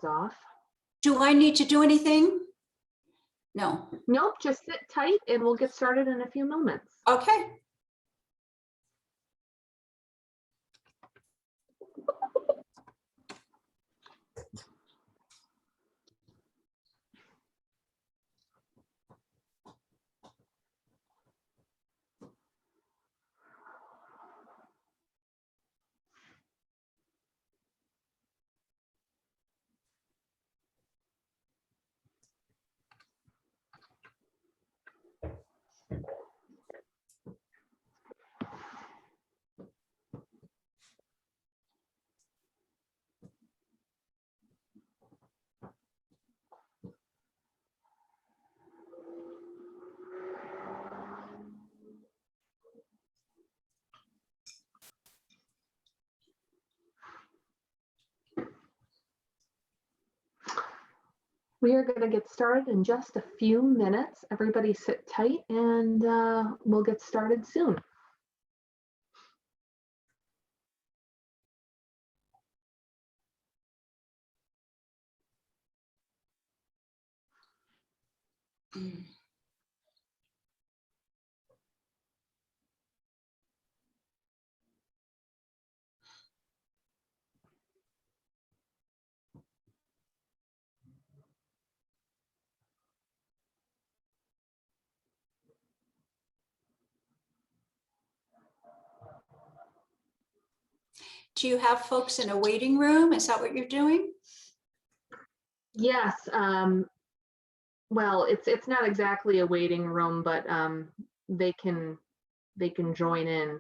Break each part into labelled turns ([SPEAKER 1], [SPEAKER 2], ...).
[SPEAKER 1] off.
[SPEAKER 2] Do I need to do anything? No.
[SPEAKER 1] Nope, just sit tight and we'll get started in a few moments.
[SPEAKER 2] Okay.
[SPEAKER 1] We are going to get started in just a few minutes. Everybody sit tight and we'll get started soon.
[SPEAKER 2] Do you have folks in a waiting room? Is that what you're doing?
[SPEAKER 1] Yes. Well, it's not exactly a waiting room, but they can join in.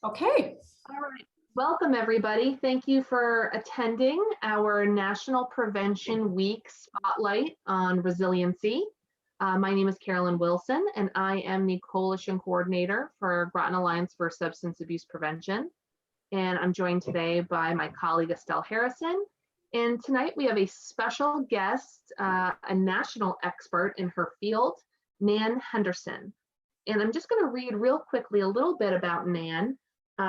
[SPEAKER 2] Okay.
[SPEAKER 1] All right. Welcome, everybody. Thank you for attending our National Prevention Week Spotlight on Resiliency. My name is Carolyn Wilson, and I am the Coalition Coordinator for Groton Alliance for Substance Abuse Prevention. And I'm joined today by my colleague, Estelle Harrison. And tonight we have a special guest, a national expert in her field, Nan Henderson. And I'm just going to read real quickly a little bit about Nan.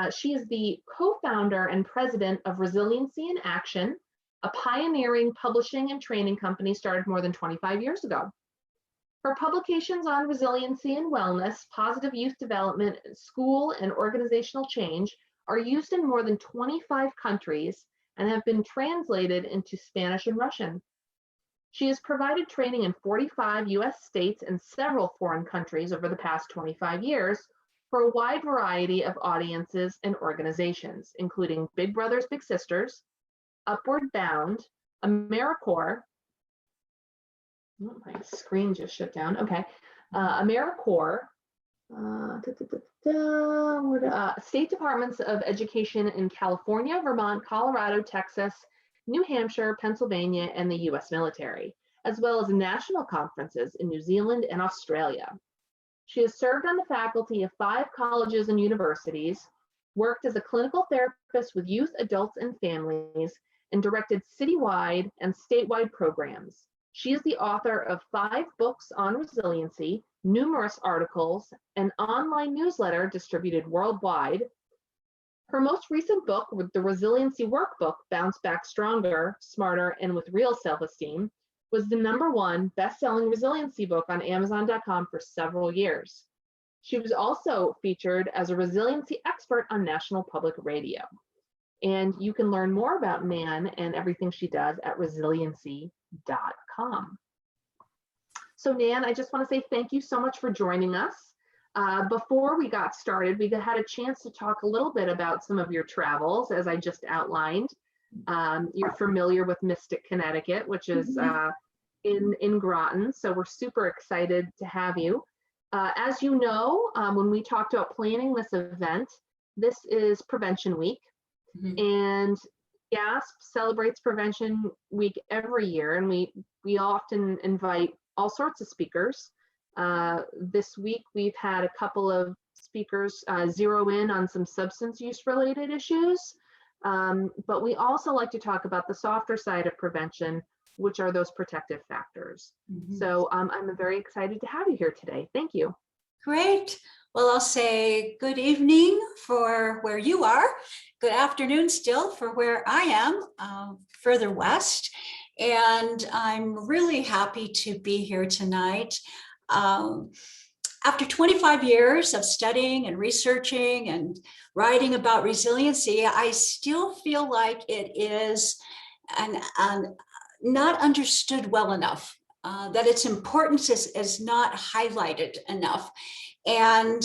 [SPEAKER 1] She is the co-founder and president of Resiliency in Action, a pioneering publishing and training company started more than 25 years ago. Her publications on resiliency and wellness, positive youth development, school and organizational change are used in more than 25 countries and have been translated into Spanish and Russian. She has provided training in 45 US states and several foreign countries over the past 25 years for a wide variety of audiences and organizations, including Big Brothers Big Sisters, Upward Bound, AmeriCorps, oh, my screen just shut down, okay, AmeriCorps, state departments of education in California, Vermont, Colorado, Texas, New Hampshire, Pennsylvania, and the US military, as well as national conferences in New Zealand and Australia. She has served on the faculty of 5 colleges and universities, worked as a clinical therapist with youth, adults, and families, and directed citywide and statewide programs. She is the author of 5 books on resiliency, numerous articles, an online newsletter distributed worldwide. Her most recent book, the Resiliency Workbook, Bounce Back Stronger, Smarter, and with Real Self-Esteem, was the #1 best-selling resiliency book on Amazon.com for several years. She was also featured as a resiliency expert on National Public Radio. And you can learn more about Nan and everything she does at resiliency.com. So Nan, I just want to say thank you so much for joining us. Before we got started, we had a chance to talk a little bit about some of your travels, as I just outlined. You're familiar with Mystic, Connecticut, which is in Groton, so we're super excited to have you. As you know, when we talked about planning this event, this is Prevention Week, and GASP celebrates Prevention Week every year, and we often invite all sorts of speakers. This week we've had a couple of speakers zero in on some substance use related issues, but we also like to talk about the softer side of prevention, which are those protective factors.
[SPEAKER 2] Mhm.
[SPEAKER 1] So I'm very excited to have you here today. Thank you.
[SPEAKER 2] Great. Well, I'll say good evening for where you are. Good afternoon still for where I am, further west. And I'm really happy to be here tonight. After 25 years of studying and researching and writing about resiliency, I still feel like it is not understood well enough, that its importance is not highlighted enough. And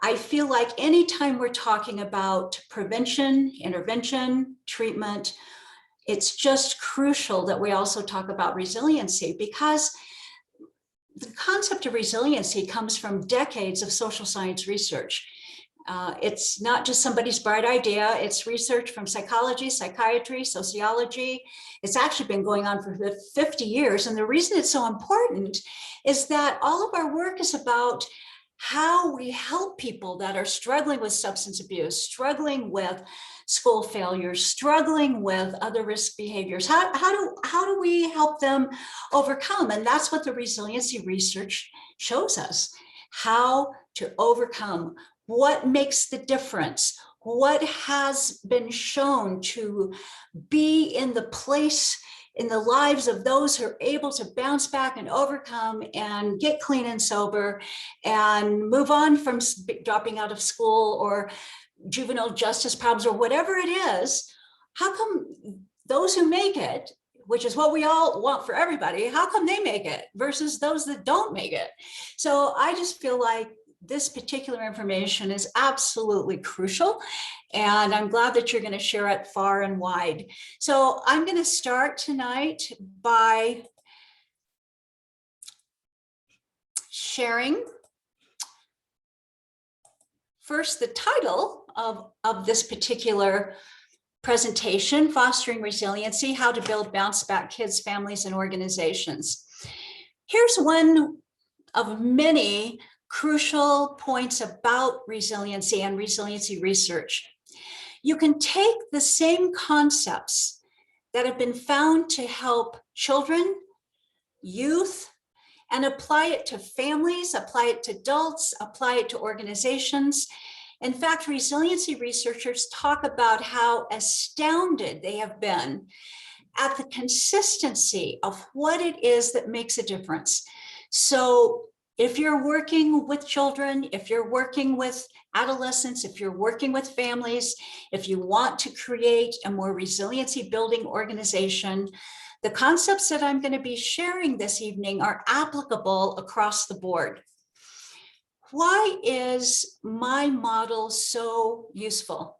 [SPEAKER 2] I feel like anytime we're talking about prevention, intervention, treatment, it's just crucial that we also talk about resiliency, because the concept of resiliency comes from decades of social science research. It's not just somebody's bright idea. It's research from psychology, psychiatry, sociology. It's actually been going on for 50 years. And the reason it's so important is that all of our work is about how we help people that are struggling with substance abuse, struggling with school failures, struggling with other risk behaviors. How do we help them overcome? And that's what the resiliency research shows us, how to overcome. What makes the difference? What has been shown to be in the place in the lives of those who are able to bounce back and overcome and get clean and sober and move on from dropping out of school or juvenile justice problems or whatever it is? How come those who make it, which is what we all want for everybody, how come they make it versus those that don't make it? So I just feel like this particular information is absolutely crucial, and I'm glad that you're going to share it far and wide. So I'm going to start tonight by sharing first the title of this particular presentation, Fostering Resiliency, How to Build Bounce Back Kids, Families, and Organizations. Here's one of many crucial points about resiliency and resiliency research. You can take the same concepts that have been found to help children, youth, and apply it to families, apply it to adults, apply it to organizations. In fact, resiliency researchers talk about how astounded they have been at the consistency of what it is that makes a difference. So if you're working with children, if you're working with adolescents, if you're working with families, if you want to create a more resiliency building organization, the concepts that I'm going to be sharing this evening are applicable across the board. Why is my model so useful?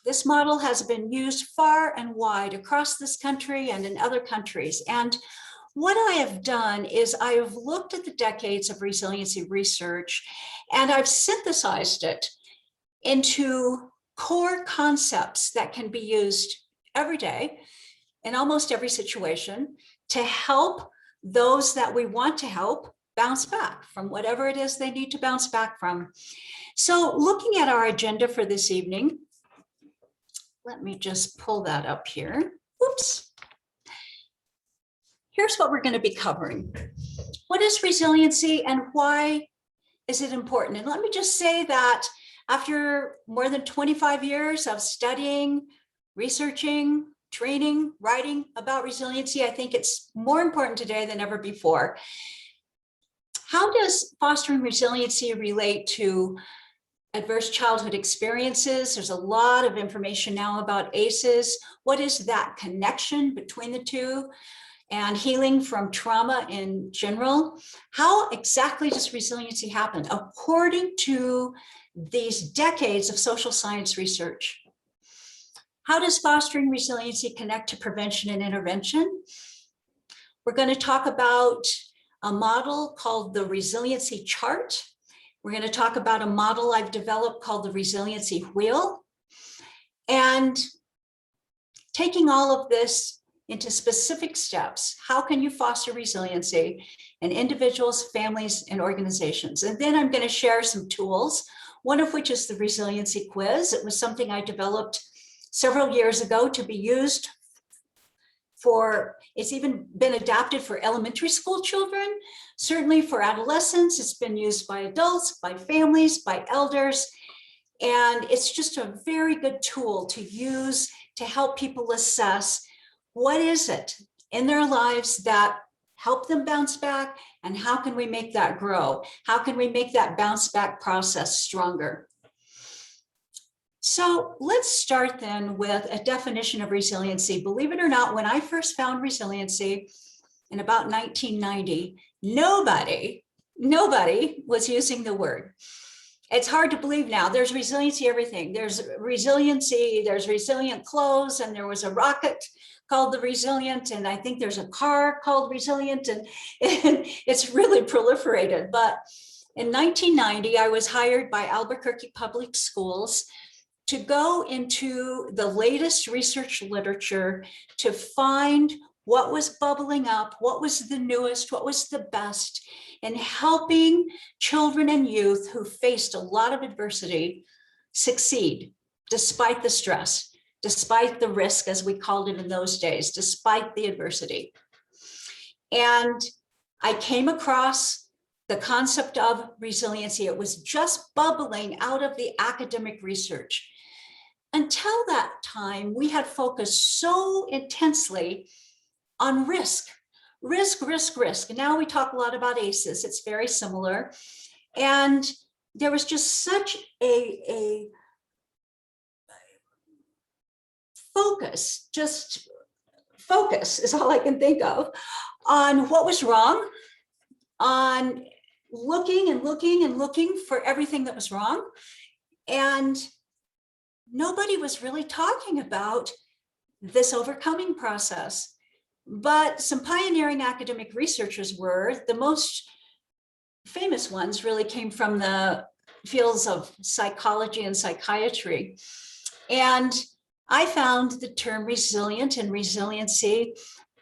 [SPEAKER 2] This model has been used far and wide across this country and in other countries. And what I have done is I have looked at the decades of resiliency research, and I've synthesized it into core concepts that can be used every day in almost every situation to help those that we want to help bounce back from whatever it is they need to bounce back from. So looking at our agenda for this evening, let me just pull that up here. Oops. Here's what we're going to be covering. What is resiliency and why is it important? And let me just say that after more than 25 years of studying, researching, training, writing about resiliency, I think it's more important today than ever before. How does fostering resiliency relate to adverse childhood experiences? There's a lot of information now about ACEs. What is that connection between the two? And healing from trauma in general. How exactly does resiliency happen? According to these decades of social science research. How does fostering resiliency connect to prevention and intervention? We're going to talk about a model called the resiliency chart. We're going to talk about a model I've developed called the resiliency wheel. And taking all of this into specific steps. How can you foster resiliency in individuals, families, and organizations? And then I'm going to share some tools, one of which is the resiliency quiz. It was something I developed several years ago to be used it's even been adapted for elementary school children, certainly for adolescents. It's been used by adults, by families, by elders. And it's just a very good tool to use to help people assess what is it in their lives that help them bounce back, and how can we make that grow? How can we make that bounce back process stronger? So let's start then with a definition of resiliency. Believe it or not, when I first found resiliency in about 1990, nobody was using the word. It's hard to believe now. There's resiliency everything. There's resiliency, there's resilient clothes, and there was a rocket called the Resilient, and I think there's a car called Resilient, and it's really proliferated. But in 1990, I was hired by Albuquerque Public Schools to go into the latest research literature to find what was bubbling up, what was the newest, what was the best in helping children and youth who faced a lot of adversity succeed despite the stress, despite the risk, as we called it in those days, despite the adversity. And I came across the concept of resiliency. It was just bubbling out of the academic research. Until that time, we had focused so intensely on risk. And now we talk a lot about ACEs. It's very similar. And there was just such a focus is all I can think of, on what was wrong, on looking for everything that was wrong. And nobody was really talking about this overcoming process. But some pioneering academic researchers were. The most famous ones really came from the fields of psychology and psychiatry. And I found the term resilient and resiliency,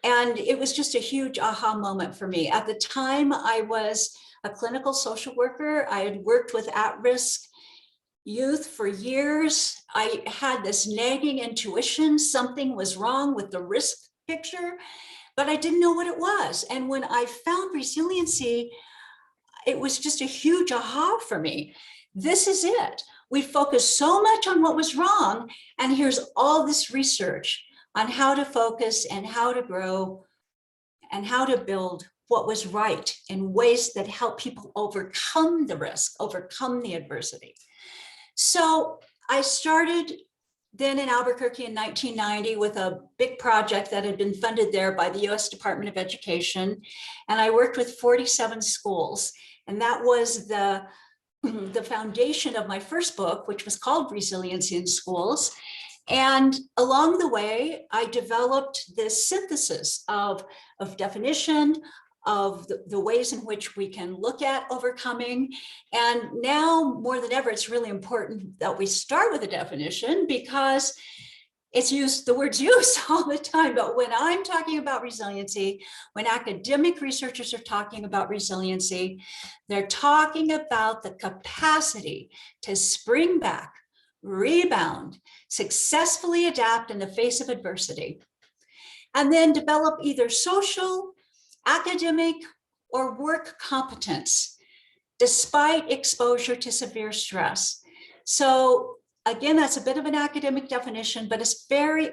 [SPEAKER 2] and it was just a huge aha moment for me. At the time, I was a clinical social worker. I had worked with at-risk youth for years. I had this nagging intuition, something was wrong with the risk picture, but I didn't know what it was. And when I found resiliency, it was just a huge aha for me. This is it. We focused so much on what was wrong, and here's all this research on how to focus and how to grow and how to build what was right in ways that help people overcome the risk, overcome the adversity. So I started then in Albuquerque in 1990 with a big project that had been funded there by the US Department of Education. And I worked with 47 schools. And that was the foundation of my first book, which was called Resiliency in Schools. And along the way, I developed this synthesis of definition, of the ways in which we can look at overcoming. And now more than ever, it's really important that we start with a definition, because it's used, the word's used all the time. But when I'm talking about resiliency, when academic researchers are talking about resiliency, they're talking about the capacity to spring back, rebound, successfully adapt in the face of adversity, and then develop either social, academic, or work competence despite exposure to severe stress. So again, that's a bit of an academic definition, but it's very,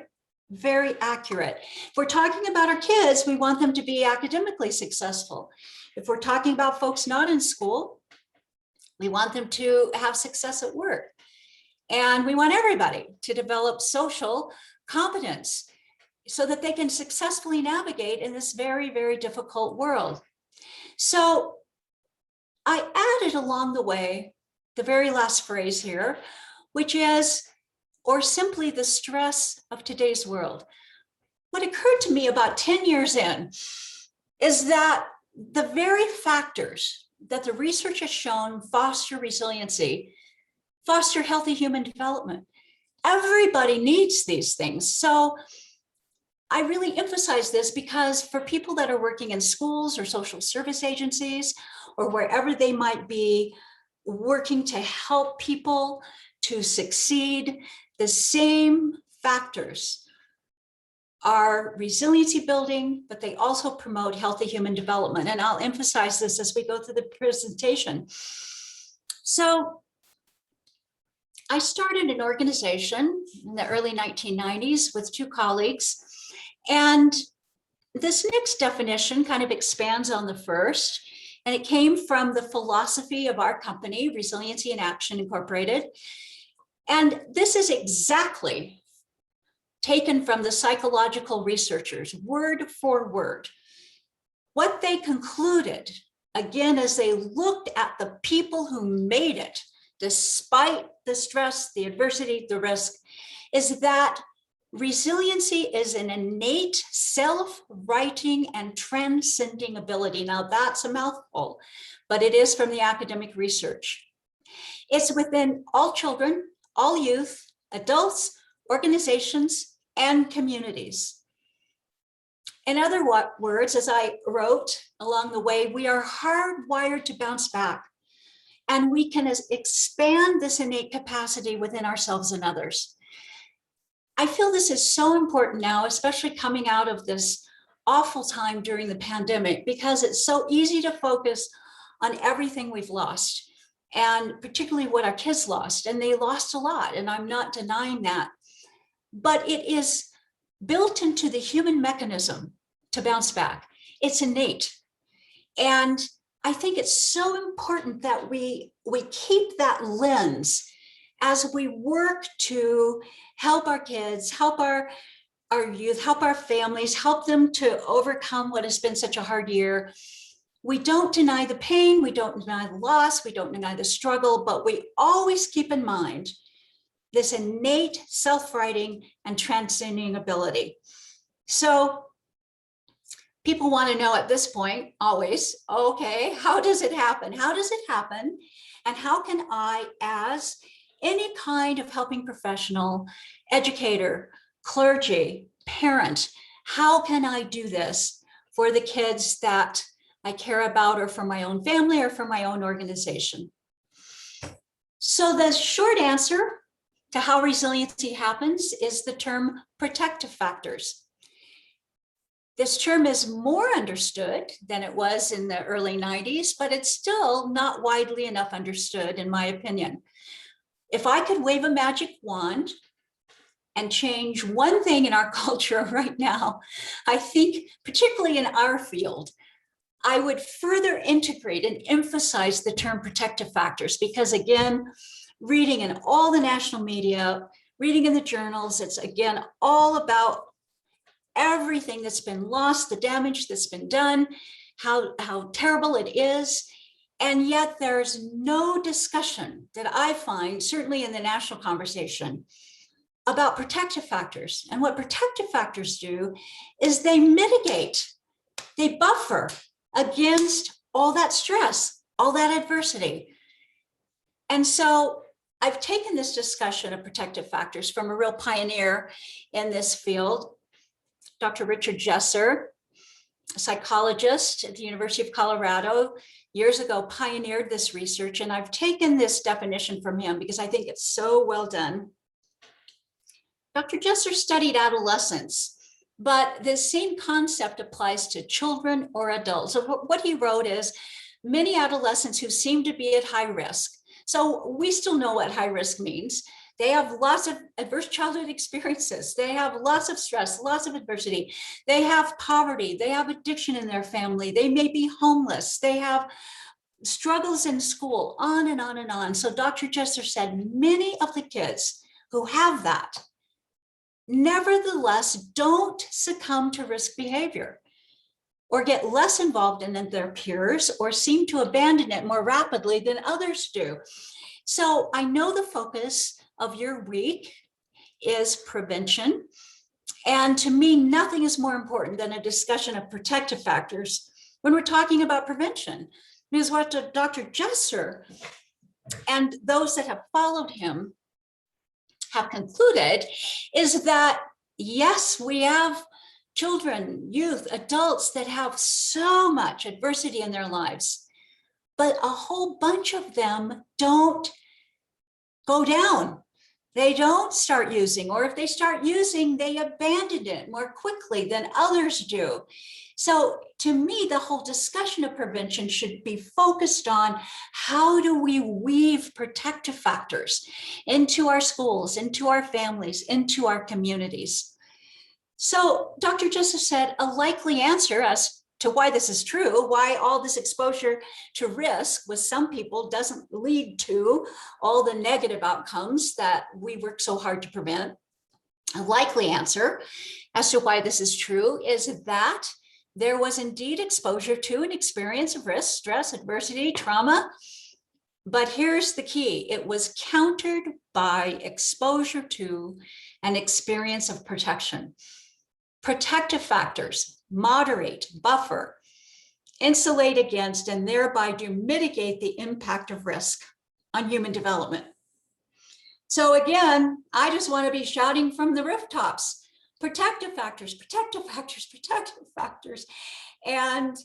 [SPEAKER 2] very accurate. If we're talking about our kids, we want them to be academically successful. If we're talking about folks not in school, we want them to have success at work. And we want everybody to develop social competence so that they can successfully navigate in this very, very difficult world. So I added along the way the very last phrase here, which is, or simply the stress of today's world. What occurred to me about 10 years in is that the very factors that the research has shown foster resiliency, foster healthy human development. Everybody needs these things. So I really emphasize this because for people that are working in schools or social service agencies or wherever they might be working to help people to succeed, the same factors are resiliency building, but they also promote healthy human development. And I'll emphasize this as we go through the presentation. So I started an organization in the early 1990s with two colleagues. And this next definition kind of expands on the first. And it came from the philosophy of our company, Resiliency in Action Incorporated. And this is exactly taken from the psychological researchers, word for word. What they concluded, again, as they looked at the people who made it, despite the stress, the adversity, the risk, is that resiliency is an innate self-righting and transcending ability. Now that's a mouthful, but it is from the academic research. It's within all children, all youth, adults, organizations, and communities. In other words, as I wrote along the way, we are hardwired to bounce back, and we can expand this innate capacity within ourselves and others. I feel this is so important now, especially coming out of this awful time during the pandemic, because it's so easy to focus on everything we've lost, and particularly what our kids lost, and they lost a lot, and I'm not denying that. But it is built into the human mechanism to bounce back. It's innate. And I think it's so important that we keep that lens as we work to help our kids, help our youth, help our families, help them to overcome what has been such a hard year. We don't deny the pain, we don't deny the loss, we don't deny the struggle, but we always keep in mind this innate self-righting and transcending ability. So people want to know at this point, always, okay, how does it happen? How does it happen? And how can I, as any kind of helping professional, educator, clergy, parent, how can I do this for the kids that I care about, or for my own family, or for my own organization? So the short answer to how resiliency happens is the term protective factors. This term is more understood than it was in the early 90s, but it's still not widely enough understood, in my opinion. If I could wave a magic wand and change one thing in our culture right now, I think, particularly in our field, I would further integrate and emphasize the term protective factors, because again, reading in all the national media, reading in the journals, it's again all about everything that's been lost, the damage that's been done, how terrible it is. And yet there's no discussion that I find, certainly in the national conversation, about protective factors. And what protective factors do is they mitigate, they buffer against all that stress, all that adversity. And so I've taken this discussion of protective factors from a real pioneer in this field, Dr. Richard Jesser, a psychologist at the University of Colorado, years ago pioneered this research. And I've taken this definition from him because I think it's so well done. Dr. Jesser studied adolescents, but the same concept applies to children or adults. So what he wrote is many adolescents who seem to be at high risk. So we still know what high risk means. They have lots of adverse childhood experiences. They have lots of stress, lots of adversity. They have poverty. They have addiction in their family. They may be homeless. They have struggles in school, on and on and on. So Dr. Jesser said many of the kids who have that, nevertheless, don't succumb to risk behavior or get less involved in their peers or seem to abandon it more rapidly than others do. So I know the focus of your week is prevention. And to me, nothing is more important than a discussion of protective factors when we're talking about prevention. Because what Dr. Jesser and those that have followed him have concluded is that, yes, we have children, youth, adults that have so much adversity in their lives, but a whole bunch of them don't go down. they don't start using, or if they start using, they abandon it more quickly than others do. So to me, the whole discussion of prevention should be focused on how do we weave protective factors into our schools, into our families, into our communities. So Dr. Joseph said a likely answer as to why this is true, why all this exposure to risk with some people doesn't lead to all the negative outcomes that we work so hard to prevent. A likely answer as to why this is true is that there was indeed exposure to an experience of risk, stress, adversity, trauma. But here's the key: it was countered by exposure to an experience of protection. Protective factors moderate, buffer, insulate against, and thereby do mitigate the impact of risk on human development. So again, I just want to be shouting from the rooftops: protective factors, protective factors, protective factors. And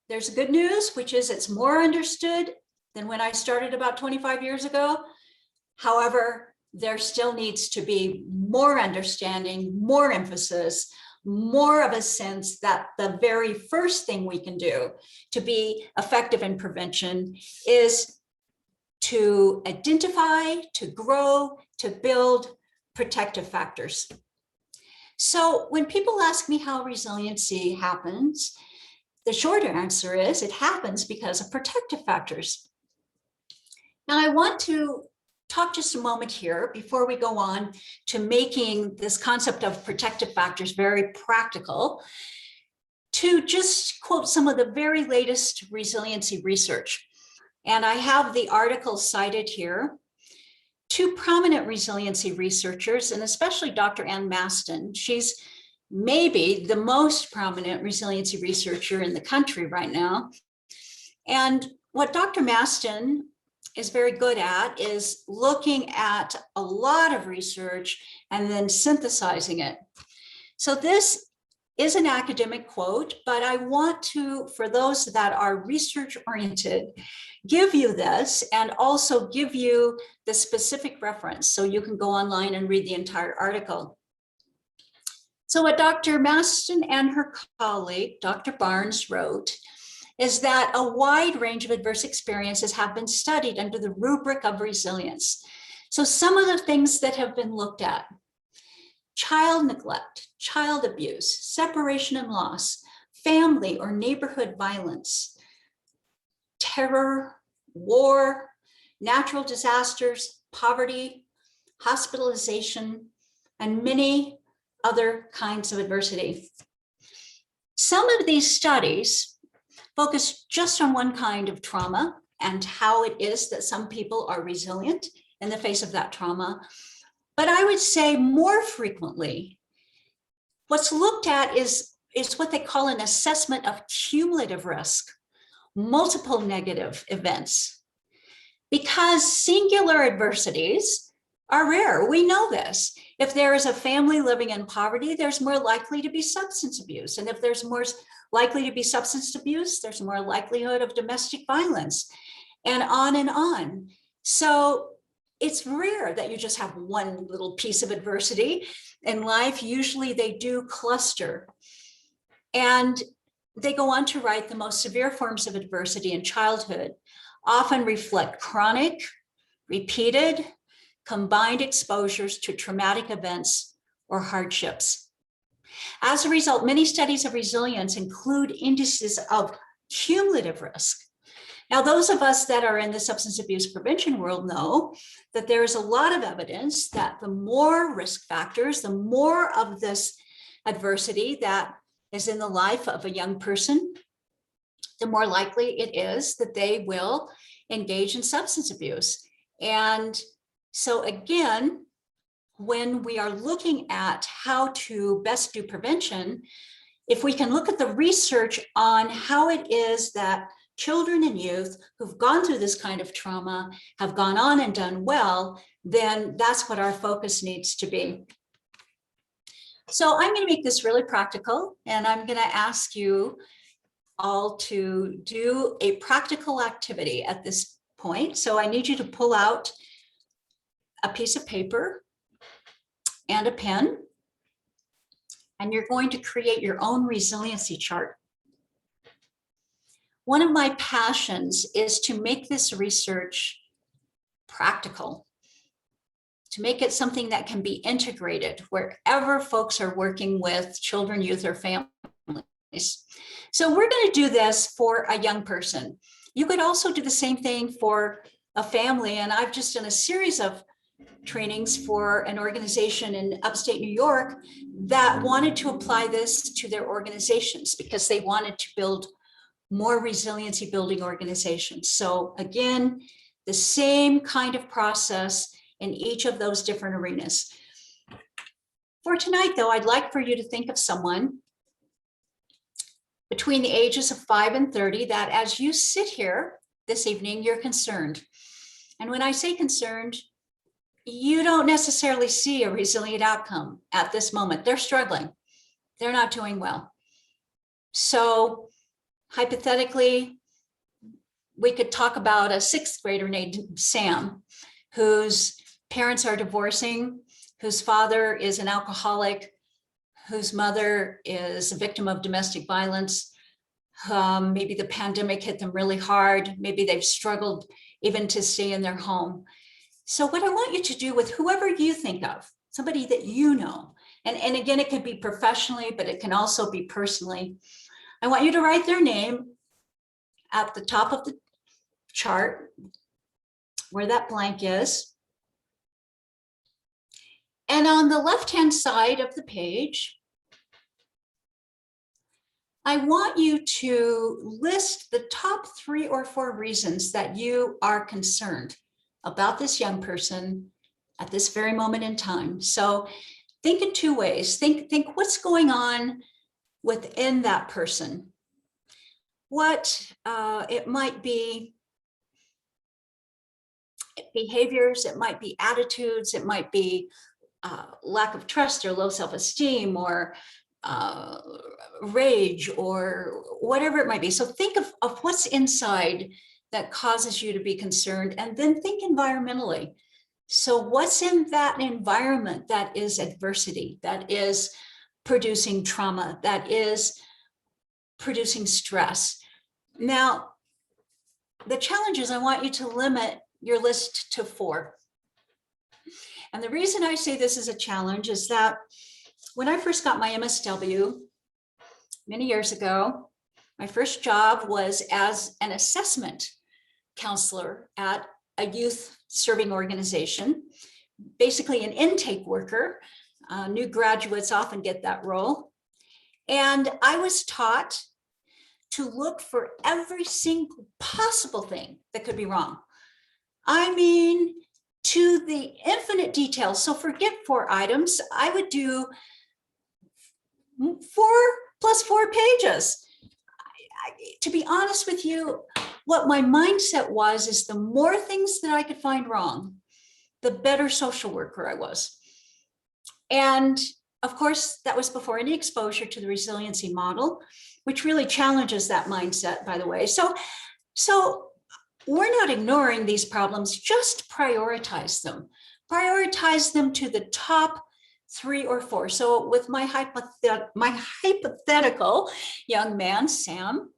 [SPEAKER 2] there's good news, which is it's more understood than when I started about 25 years ago. However, there still needs to be more understanding, more emphasis, more of a sense that the very first thing we can do to be effective in prevention is to identify, to grow, to build protective factors. So when people ask me how resiliency happens, the short answer is it happens because of protective factors. Now, I want to talk just a moment here before we go on to making this concept of protective factors very practical, to just quote some of the very latest resiliency research. And I have the article cited here. Two prominent resiliency researchers, and especially Dr. Ann Maston, she's maybe the most prominent resiliency researcher in the country right now. And what Dr. Maston is very good at is looking at a lot of research and then synthesizing it. So this is an academic quote, but I want to, for those that are research oriented, give you this and also give you the specific reference so you can go online and read the entire article. So what Dr. Maston and her colleague, Dr. Barnes, wrote is that a wide range of adverse experiences have been studied under the rubric of resilience. So some of the things that have been looked at: child neglect, child abuse, separation and loss, family or neighborhood violence, terror, war, natural disasters, poverty, hospitalization, and many other kinds of adversity. Some of these studies focus just on one kind of trauma and how it is that some people are resilient in the face of that trauma. But I would say more frequently, what's looked at is what they call an assessment of cumulative risk, multiple negative events. Because singular adversities are rare. We know this. If there is a family living in poverty, there's more likely to be substance abuse. And if there's more likely to be substance abuse, there's more likelihood of domestic violence, and on and on. So it's rare that you just have one little piece of adversity in life. Usually they do cluster. And they go on to write the most severe forms of adversity in childhood often reflect chronic, repeated, combined exposures to traumatic events or hardships. As a result, many studies of resilience include indices of cumulative risk. Now, those of us that are in the substance abuse prevention world know that there is a lot of evidence that the more risk factors, the more of this adversity that is in the life of a young person, the more likely it is that they will engage in substance abuse. And so again, when we are looking at how to best do prevention, if we can look at the research on how it is that children and youth who've gone through this kind of trauma have gone on and done well, then that's what our focus needs to be. So I'm going to make this really practical, and I'm going to ask you all to do a practical activity at this point. So I need you to pull out a piece of paper and a pen, and you're going to create your own resiliency chart. One of my passions is to make this research practical, to make it something that can be integrated wherever folks are working with children, youth, or families. So we're going to do this for a young person. You could also do the same thing for a family, and I've just done a series of trainings for an organization in upstate New York that wanted to apply this to their organizations because they wanted to build more resiliency building organizations. So again, the same kind of process in each of those different arenas. For tonight, though, I'd like for you to think of someone between the ages of 5 and 30 that as you sit here this evening, you're concerned. And when I say concerned, you don't necessarily see a resilient outcome at this moment. They're struggling. They're not doing well. So hypothetically, we could talk about a 6th grader named Sam, whose parents are divorcing, whose father is an alcoholic, whose mother is a victim of domestic violence. Maybe the pandemic hit them really hard. Maybe they've struggled even to stay in their home. So what I want you to do with whoever you think of, somebody that you know, and again, it could be professionally, but it can also be personally. I want you to write their name at the top of the chart where that blank is. And on the left-hand side of the page, I want you to list the top 3 or 4 reasons that you are concerned about this young person at this very moment in time. So think in 2 ways. Think what's going on within that person. What it might be behaviors, it might be attitudes, it might be lack of trust or low self-esteem or rage or whatever it might be. So think of what's inside that causes you to be concerned, and then think environmentally. So what's in that environment that is adversity, that is producing trauma, that is producing stress? Now, the challenge is I want you to limit your list to 4. And the reason I say this is a challenge is that when I first got my MSW many years ago, my first job was as an assessment counselor at a youth serving organization, basically an intake worker. New graduates often get that role. And I was taught to look for every single possible thing that could be wrong. I mean, to the infinite details. So forget 4 items. I would do 4 + 4 pages. To be honest with you, what my mindset was is the more things that I could find wrong, the better social worker I was. And of course, that was before any exposure to the resiliency model, which really challenges that mindset, by the way. So we're not ignoring these problems, just prioritize them. Prioritize them to the top 3 or 4. So with my hypothetical young man, Sam,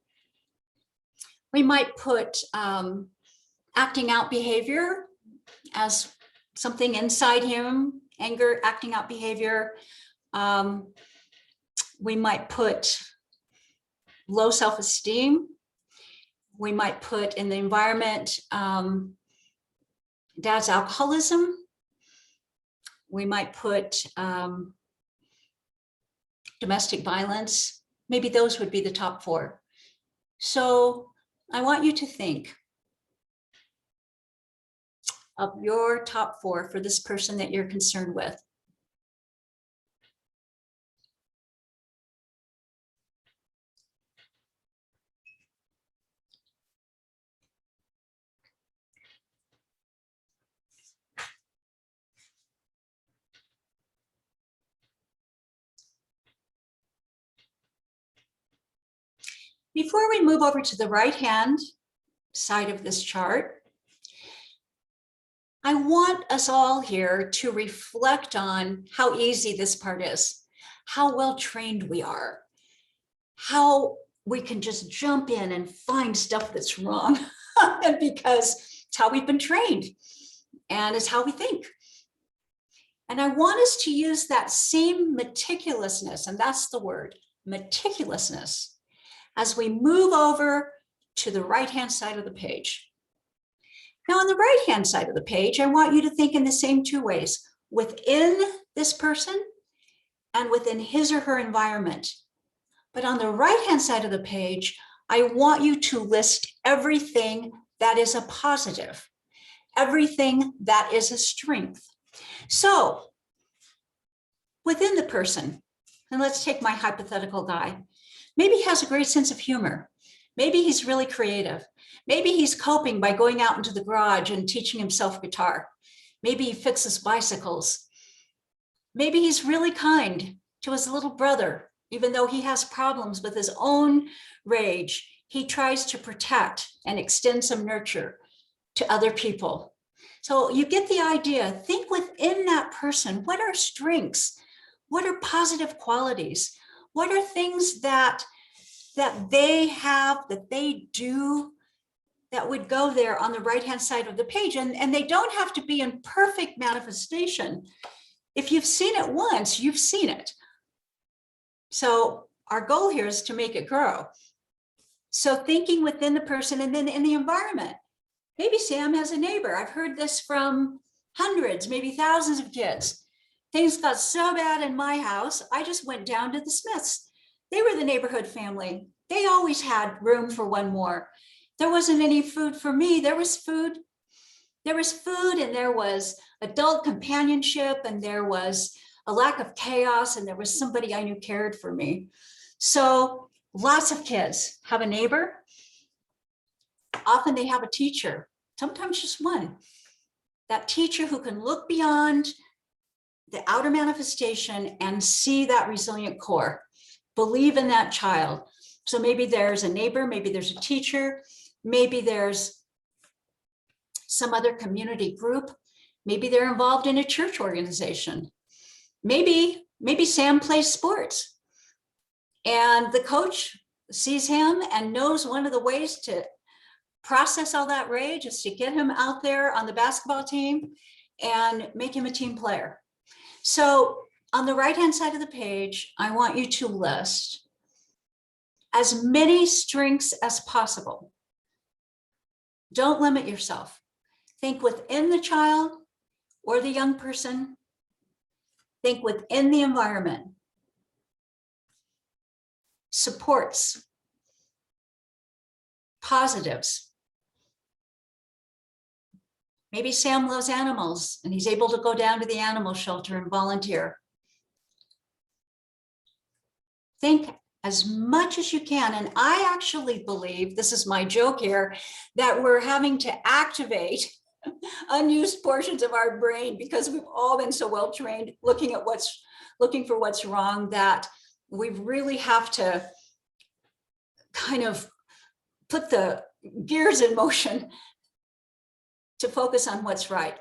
[SPEAKER 2] we might put acting out behavior as something inside him, anger, acting out behavior. We might put low self-esteem. We might put in the environment dad's alcoholism. We might put domestic violence. Maybe those would be the top 4. So I want you to think of your top 4 for this person that you're concerned with. Before we move over to the right-hand side of this chart, I want us all here to reflect on how easy this part is, how well trained we are, how we can just jump in and find stuff that's wrong because it's how we've been trained and it's how we think. And I want us to use that same meticulousness, and that's the word, meticulousness, as we move over to the right-hand side of the page. Now, on the right-hand side of the page, I want you to think in the same two ways, within this person and within his or her environment. But on the right-hand side of the page, I want you to list everything that is a positive, everything that is a strength. So within the person, and let's take my hypothetical guy, maybe he has a great sense of humor. Maybe he's really creative. Maybe he's coping by going out into the garage and teaching himself guitar. Maybe he fixes bicycles. Maybe he's really kind to his little brother. Even though he has problems with his own rage, he tries to protect and extend some nurture to other people. So you get the idea. Think within that person, what are strengths? What are positive qualities? What are things that they have, that they do, that would go there on the right-hand side of the page? And they don't have to be in perfect manifestation. If you've seen it once, you've seen it. So our goal here is to make it grow. So thinking within the person and then in the environment. Maybe Sam has a neighbor. I've heard this from hundreds, maybe thousands of kids. Things got so bad in my house, I just went down to the Smiths. They were the neighborhood family. They always had room for one more. There wasn't any food for me. There was food. There was food, and there was adult companionship, and there was a lack of chaos, and there was somebody I knew cared for me. So lots of kids have a neighbor. Often they have a teacher, sometimes just one. That teacher who can look beyond the outer manifestation and see that resilient core, believe in that child. So maybe there's a neighbor, maybe there's a teacher, maybe there's some other community group, maybe they're involved in a church organization. Maybe Sam plays sports and the coach sees him and knows one of the ways to process all that rage is to get him out there on the basketball team and make him a team player. So on the right-hand side of the page, I want you to list as many strengths as possible. Don't limit yourself. Think within the child or the young person. Think within the environment. Supports. Positives. Maybe Sam loves animals and he's able to go down to the animal shelter and volunteer. Think as much as you can. And I actually believe, this is my joke here, that we're having to activate unused portions of our brain because we've all been so well trained looking for what's wrong, that we really have to kind of put the gears in motion to focus on what's right.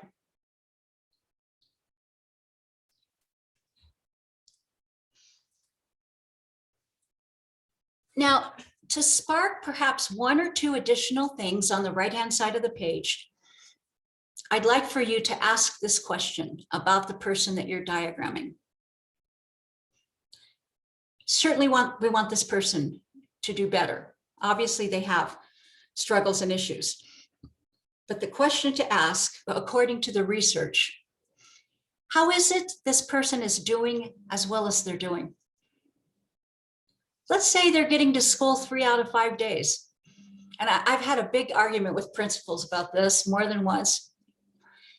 [SPEAKER 2] Now, to spark perhaps one or two additional things on the right-hand side of the page, I'd like for you to ask this question about the person that you're diagramming. Certainly we want this person to do better. Obviously, they have struggles and issues. But the question to ask, according to the research, how is it this person is doing as well as they're doing? Let's say they're getting to school 3 out of 5 days. And I've had a big argument with principals about this more than once.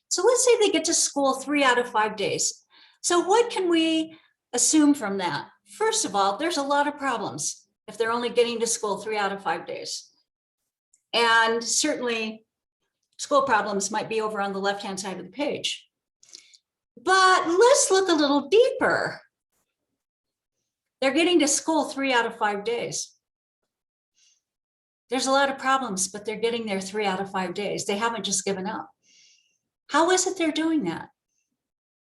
[SPEAKER 2] So let's say they get to school 3 out of 5 days. So what can we assume from that? First of all, there's a lot of problems if they're only getting to school 3 out of 5 days. And certainly school problems might be over on the left-hand side of the page. But let's look a little deeper. They're getting to school 3 out of 5 days. There's a lot of problems, but they're getting there 3 out of 5 days. They haven't just given up. How is it they're doing that?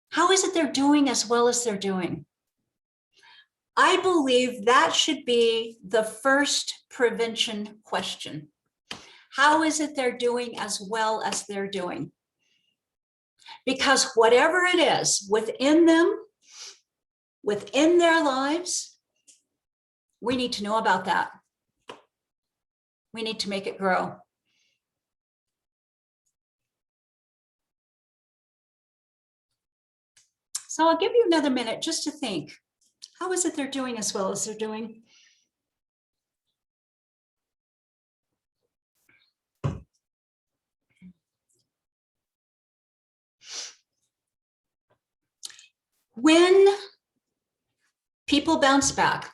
[SPEAKER 2] How is it they're doing as well as they're doing? I believe that should be the first prevention question. How is it they're doing as well as they're doing? Because whatever it is within them, within their lives, we need to know about that. We need to make it grow. So I'll give you another minute just to think. How is it they're doing as well as they're doing? When people bounce back,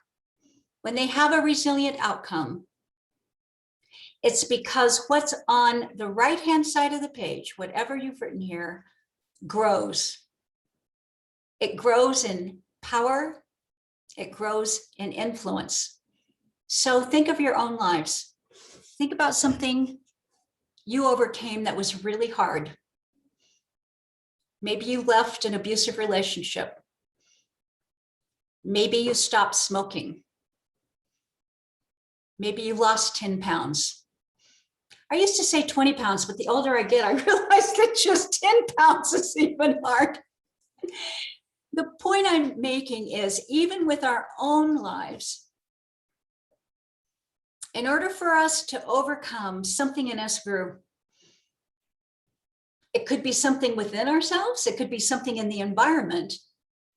[SPEAKER 2] when they have a resilient outcome, it's because what's on the right-hand side of the page, whatever you've written here, grows. It grows in power. It grows in influence. So think of your own lives. Think about something you overcame that was really hard. Maybe you left an abusive relationship. Maybe you stopped smoking. Maybe you lost 10 pounds. I used to say 20 pounds, but the older I get, I realize that just 10 pounds is even hard. The point I'm making is, even with our own lives, in order for us to overcome, something in us grew. It could be something within ourselves, it could be something in the environment,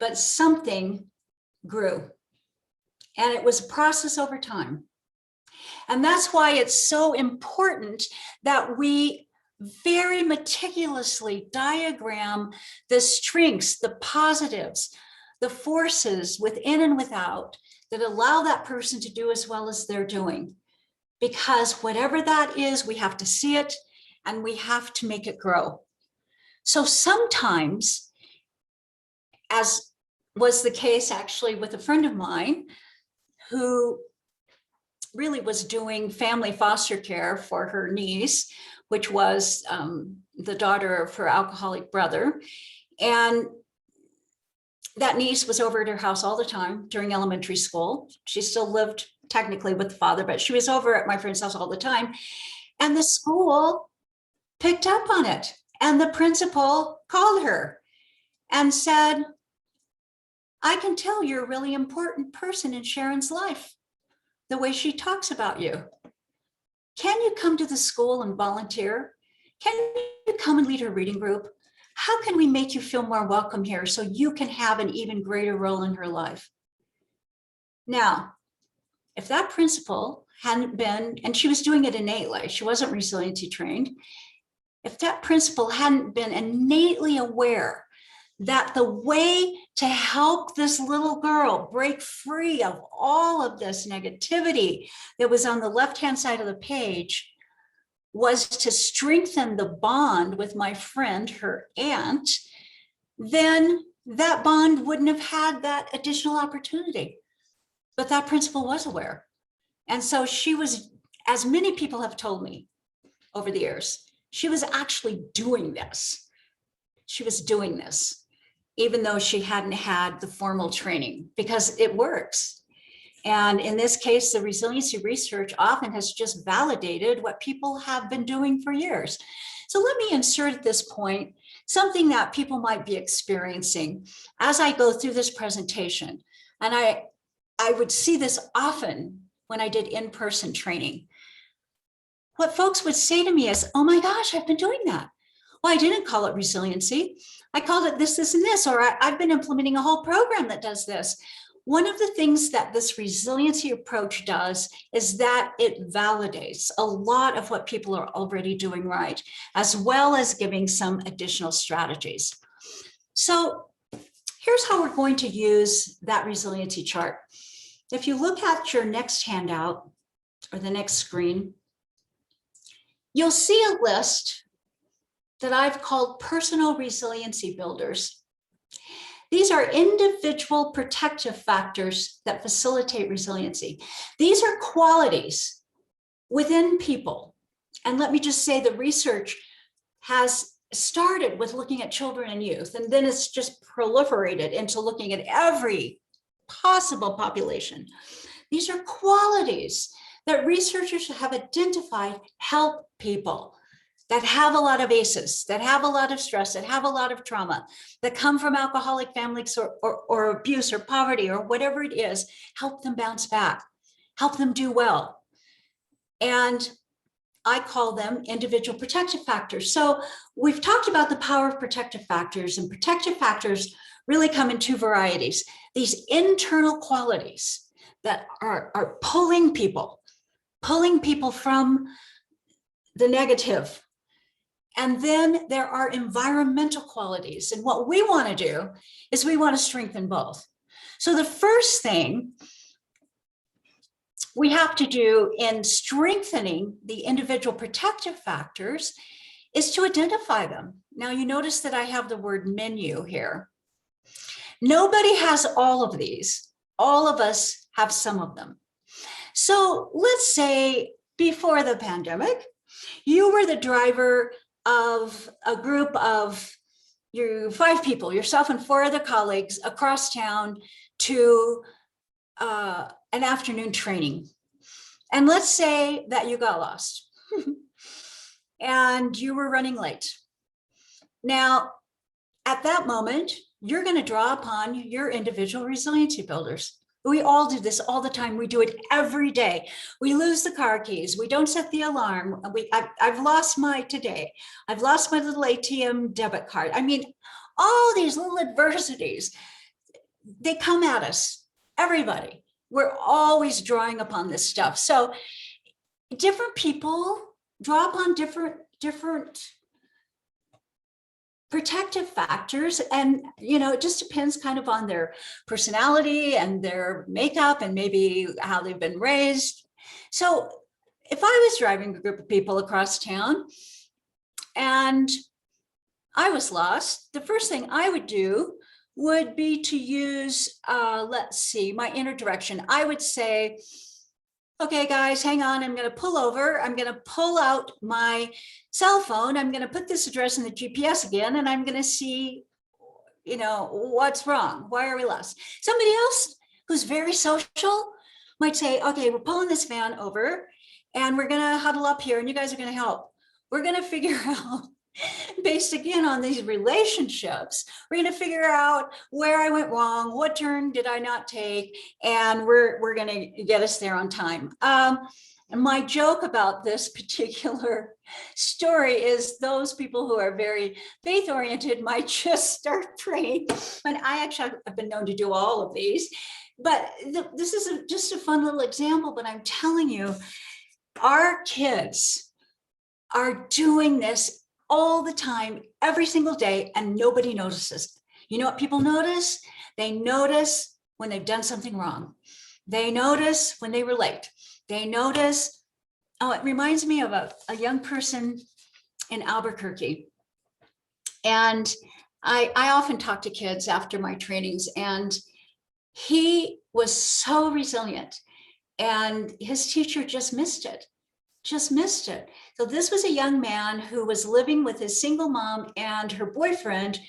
[SPEAKER 2] but something grew. And it was a process over time. And that's why it's so important that we very meticulously diagram the strengths, the positives, the forces within and without that allow that person to do as well as they're doing. Because whatever that is, we have to see it and we have to make it grow. So sometimes, as was the case actually with a friend of mine who really was doing family foster care for her niece, which was the daughter of her alcoholic brother. And that niece was over at her house all the time during elementary school. She still lived technically with the father, but she was over at my friend's house all the time. And the school picked up on it. And the principal called her and said, I can tell you're a really important person in Sharon's life, the way she talks about you. Can you come to the school and volunteer? Can you come and lead her reading group? How can we make you feel more welcome here so you can have an even greater role in her life? Now, if that principal hadn't been, and she was doing it innately, she wasn't resiliency trained, if that principal hadn't been innately aware that the way to help this little girl break free of all of this negativity that was on the left-hand side of the page was to strengthen the bond with my friend, her aunt, then that bond wouldn't have had that additional opportunity. But that principal was aware. And so she was, as many people have told me over the years, she was actually doing this. She was doing this, even though she hadn't had the formal training, because it works. And in this case, the resiliency research often has just validated what people have been doing for years. So let me insert at this point something that people might be experiencing as I go through this presentation. And I would see this often when I did in-person training. What folks would say to me is, oh my gosh, I've been doing that. Well, I didn't call it resiliency. I called it this, this, and this, or I've been implementing a whole program that does this. One of the things that this resiliency approach does is that it validates a lot of what people are already doing right, as well as giving some additional strategies. So here's how we're going to use that resiliency chart. If you look at your next handout or the next screen, you'll see a list that I've called personal resiliency builders. These are individual protective factors that facilitate resiliency. These are qualities within people. And let me just say, the research has started with looking at children and youth, and then it's just proliferated into looking at every possible population. These are qualities that researchers have identified help people that have a lot of ACEs, that have a lot of stress, that have a lot of trauma, that come from alcoholic families or abuse or poverty or whatever it is, help them bounce back, help them do well. And I call them individual protective factors. So we've talked about the power of protective factors, and protective factors really come in two varieties. These internal qualities that are pulling people from the negative. And then there are environmental qualities. And what we want to do is we want to strengthen both. So the first thing we have to do in strengthening the individual protective factors is to identify them. Now you notice that I have the word menu here. Nobody has all of these. All of us have some of them. So let's say before the pandemic, you were the driver of a group of your 5 people, yourself and 4 other colleagues across town to an afternoon training. And let's say that you got lost and you were running late. Now, at that moment, you're going to draw upon your individual resiliency builders. We all do this all the time. We do it every day. We lose the car keys. We don't set the alarm. I've lost today. I've lost my little ATM debit card. I mean, all these little adversities, they come at us, everybody. We're always drawing upon this stuff. So different people draw upon different protective factors, and it just depends kind of on their personality and their makeup and maybe how they've been raised. So if I was driving a group of people across town and I was lost, the first thing I would do would be to use, let's see, my inner direction. I would say, okay, guys, hang on. I'm going to pull over. I'm going to pull out my cell phone. I'm going to put this address in the GPS again, and I'm going to see, what's wrong. Why are we lost? Somebody else who's very social might say, okay, we're pulling this van over and we're going to huddle up here and you guys are going to help. We're going to figure out, based again on these relationships, we're going to figure out where I went wrong, what turn did I not take, and we're going to get us there on time. And my joke about this particular story is those people who are very faith-oriented might just start praying. And I actually have been known to do all of these, but this is just a fun little example, but I'm telling you, our kids are doing this all the time, every single day, and nobody notices. You know what people notice? They notice when they've done something wrong. They notice when they were late. They notice, it reminds me of a young person in Albuquerque. And I often talk to kids after my trainings, and he was so resilient, and his teacher just missed it. So this was a young man who was living with his single mom and her boyfriend,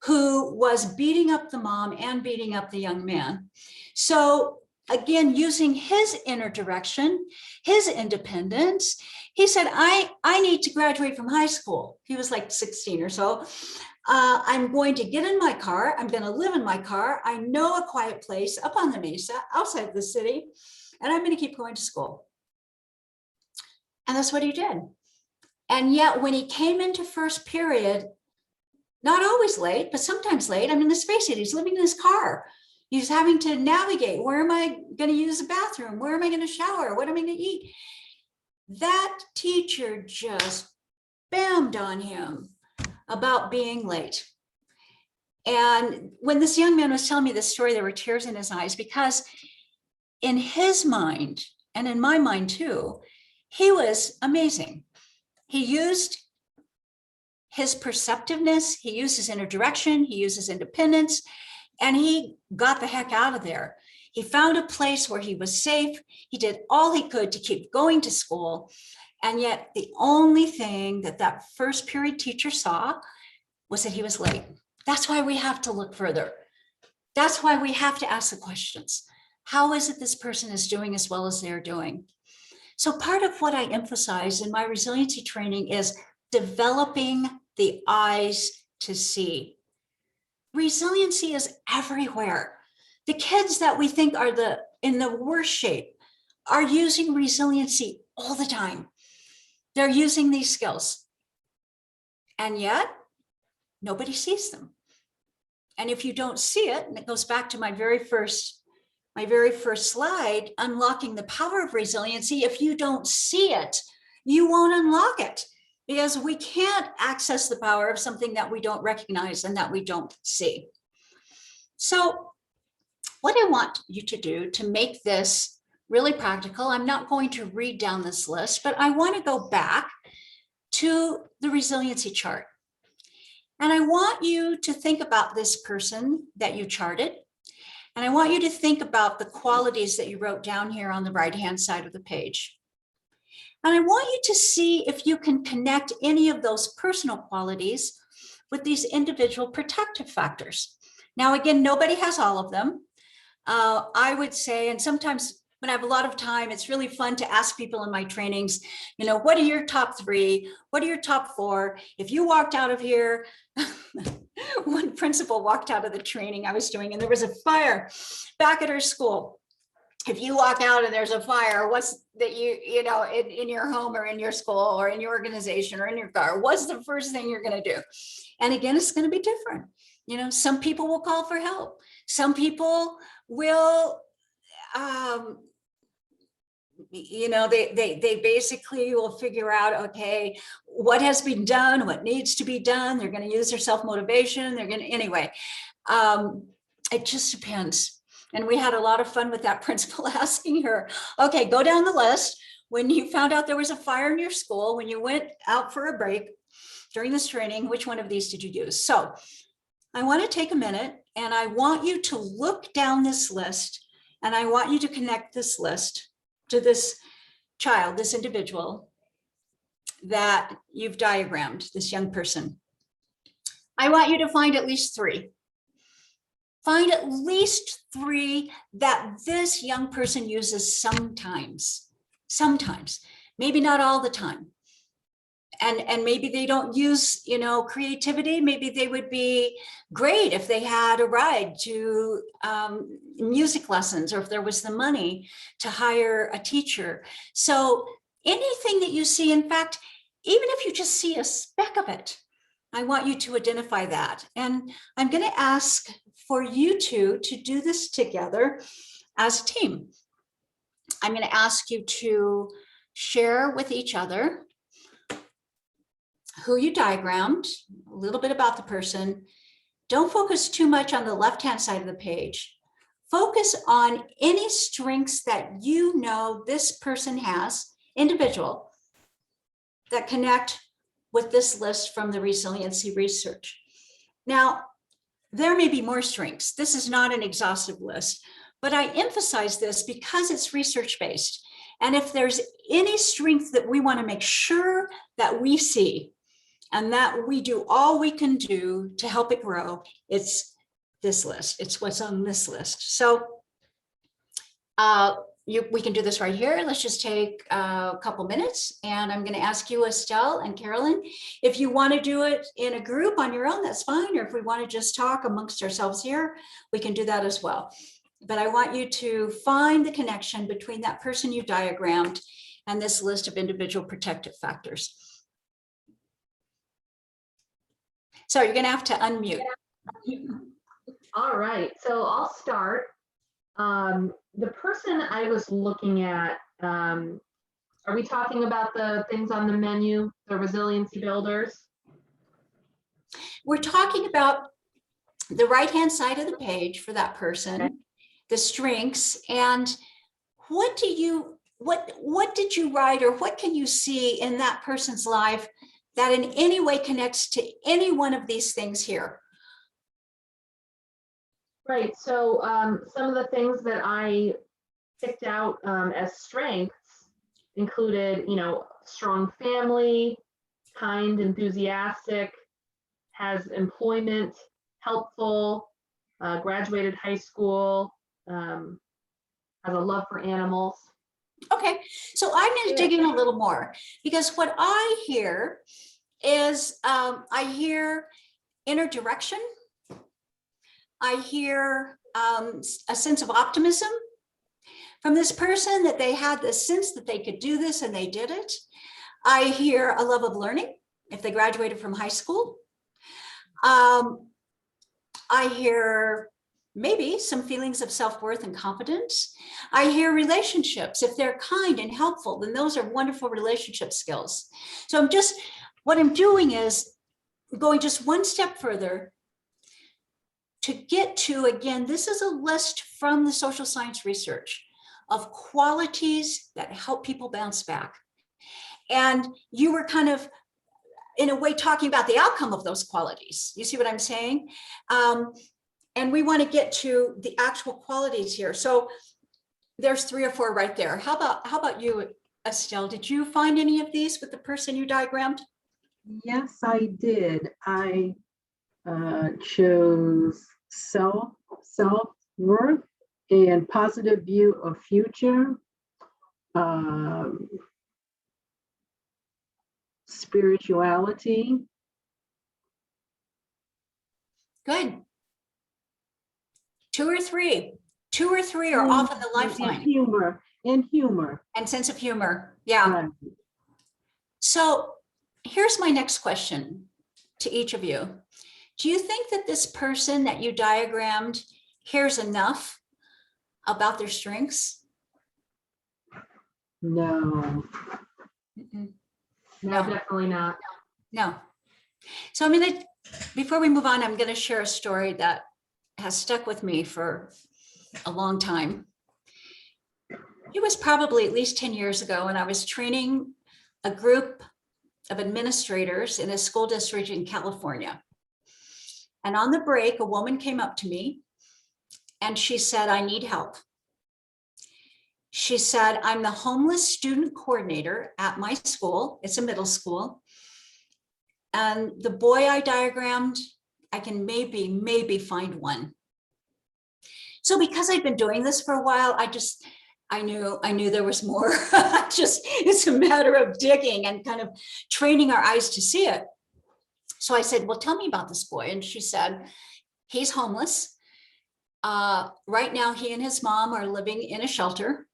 [SPEAKER 2] who was beating up the mom and beating up the young man. So again, using his inner direction, his independence, he said, I need to graduate from high school. He was like 16 or so. I'm going to get in my car. I'm going to live in my car. I know a quiet place up on the mesa outside the city, and I'm going to keep going to school. And that's what he did. And yet when he came into first period, not always late, but sometimes late, I mean, let's face it, he's living in his car. He's having to navigate. Where am I going to use the bathroom? Where am I going to shower? What am I going to eat? That teacher just bammed on him about being late. And when this young man was telling me this story, there were tears in his eyes, because in his mind, and in my mind too, he was amazing. He used his perceptiveness, he used his inner direction, he used his independence, and he got the heck out of there. He found a place where he was safe. He did all he could to keep going to school. And yet the only thing that that first period teacher saw was that he was late. That's why we have to look further. That's why we have to ask the questions. How is it this person is doing as well as they're doing? So part of what I emphasize in my resiliency training is developing the eyes to see. Resiliency is everywhere. The kids that we think are in the worst shape are using resiliency all the time. They're using these skills. And yet, nobody sees them. And if you don't see it, and it goes back to my very first slide, unlocking the power of resiliency, if you don't see it, you won't unlock it, because we can't access the power of something that we don't recognize and that we don't see. So what I want you to do to make this really practical, I'm not going to read down this list, but I want to go back to the resiliency chart. And I want you to think about this person that you charted. And I want you to think about the qualities that you wrote down here on the right-hand side of the page. And I want you to see if you can connect any of those personal qualities with these individual protective factors. Now, again, nobody has all of them. I would say, and sometimes when I have a lot of time, it's really fun to ask people in my trainings, you know, what are your top 3? What are your top 4? If you walked out of here, one principal walked out of the training I was doing and there was a fire back at her school. If you walk out and there's a fire, what's that you know, in your home or in your school or in your organization or in your car, what's the first thing you're going to do? And again, it's going to be different. You know, some people will call for help. Some people will, you know, they basically will figure out, okay, what has been done, what needs to be done. They're going to use their self-motivation. They're going to, anyway, it just depends. And we had a lot of fun with that principal asking her, okay, go down the list. When you found out there was a fire in your school, when you went out for a break during this training, which one of these did you use? So I want to take a minute and I want you to look down this list and I want you to connect this list to this child, this individual that you've diagrammed, this young person. I want you to find at least 3. Find at least 3 that this young person uses sometimes, maybe not all the time. And maybe they don't use, you know, creativity. Maybe they would be great if they had a ride to music lessons, or if there was the money to hire a teacher. So anything that you see, in fact, even if you just see a speck of it, I want you to identify that. And I'm going to ask for you two to do this together as a team. I'm going to ask you to share with each other who you diagrammed, a little bit about the person. Don't focus too much on the left-hand side of the page. Focus on any strengths that you know this person has, individual, that connect with this list from the resiliency research. Now, there may be more strengths. This is not an exhaustive list, but I emphasize this because it's research-based. And if there's any strength that we want to make sure that we see, and that we do all we can do to help it grow, it's this list. It's what's on this list. So we can do this right here. Let's just take a couple minutes. And I'm going to ask you, Estelle and Carolyn, if you want to do it in a group on your own, that's fine. Or if we want to just talk amongst ourselves here, we can do that as well. But I want you to find the connection between that person you diagrammed and this list of individual protective factors. So you're going to have to unmute.
[SPEAKER 1] All right, so I'll start. The person I was looking at, are we talking about the things on the menu, the resiliency builders?
[SPEAKER 2] We're talking about the right-hand side of the page for that person, okay. The strengths, and what did you write, or what can you see in that person's life that in any way connects to any one of these things here?
[SPEAKER 1] Right, so some of the things that I picked out as strengths included, you know, strong family, kind, enthusiastic, has employment, helpful, graduated high school, has a love for animals.
[SPEAKER 2] Okay, so I'm going to dig in a little more, because what I hear is I hear inner direction. I hear a sense of optimism from this person, that they had the sense that they could do this and they did it. I hear a love of learning if they graduated from high school. I hear maybe some feelings of self-worth and confidence. I hear relationships. If they're kind and helpful, then those are wonderful relationship skills. So what I'm doing is going just one step further to get to, again, this is a list from the social science research of qualities that help people bounce back. And you were kind of, in a way, talking about the outcome of those qualities. You see what I'm saying? And we want to get to the actual qualities here. So there's 3 or 4 right there. How about you, Estelle? Did you find any of these with the person you diagrammed?
[SPEAKER 3] Yes, I did. I chose self-worth and positive view of future, spirituality.
[SPEAKER 2] Good. 2 or 3. 2 or 3 are often the lifeline.
[SPEAKER 3] And humor.
[SPEAKER 2] And sense of humor. Yeah.
[SPEAKER 3] Right.
[SPEAKER 2] So here's my next question to each of you. Do you think that this person that you diagrammed cares enough about their strengths?
[SPEAKER 3] No.
[SPEAKER 1] No, definitely not.
[SPEAKER 2] No. So before we move on, I'm going to share a story that has stuck with me for a long time. It was probably at least 10 years ago, and I was training a group of administrators in a school district in California. And on the break, a woman came up to me and she said, "I need help." She said, "I'm the homeless student coordinator at my school. It's a middle school. And the boy I diagrammed, I can maybe find one." So because I'd been doing this for a while, I knew there was more. It's a matter of digging and kind of training our eyes to see it. So I said, "Well, tell me about this boy." And she said, "He's homeless. Right now, he and his mom are living in a shelter.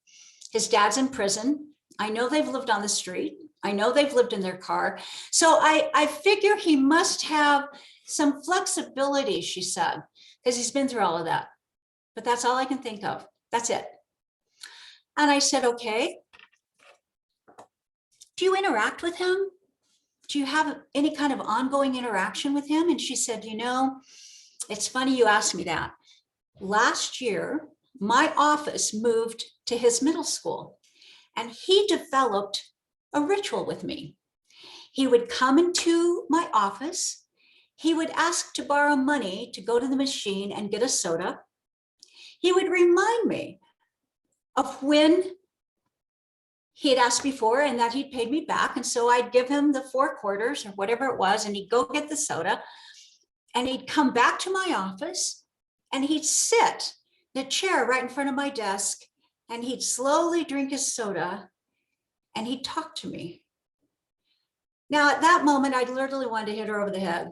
[SPEAKER 2] His dad's in prison. I know they've lived on the street. I know they've lived in their car. So I figure he must have some flexibility," she said, "because he's been through all of that. But that's all I can think of. That's it." And I said, "Okay. Do you interact with him? Do you have any kind of ongoing interaction with him?" And she said, "It's funny you asked me that. Last year, my office moved to his middle school, and he developed a ritual with me. He would come into my office. He would ask to borrow money to go to the machine and get a soda. He would remind me of when he had asked before and that he'd paid me back. And so I'd give him the 4 quarters or whatever it was, and he'd go get the soda, and he'd come back to my office, and he'd sit in a chair right in front of my desk, and he'd slowly drink his soda, and he'd talk to me." Now, at that moment, I literally wanted to hit her over the head.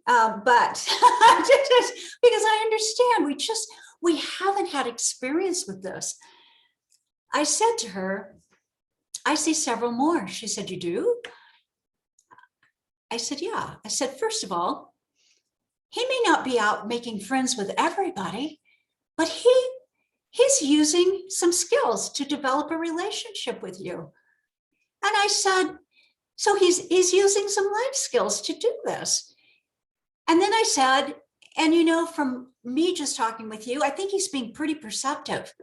[SPEAKER 2] But because I understand, we haven't had experience with this. I said to her, "I see several more." She said, "You do?" I said, "Yeah." I said, "First of all, he may not be out making friends with everybody, but he's using some skills to develop a relationship with you." And I said, "So he's using some life skills to do this." And then I said, "And from me just talking with you, I think he's being pretty perceptive,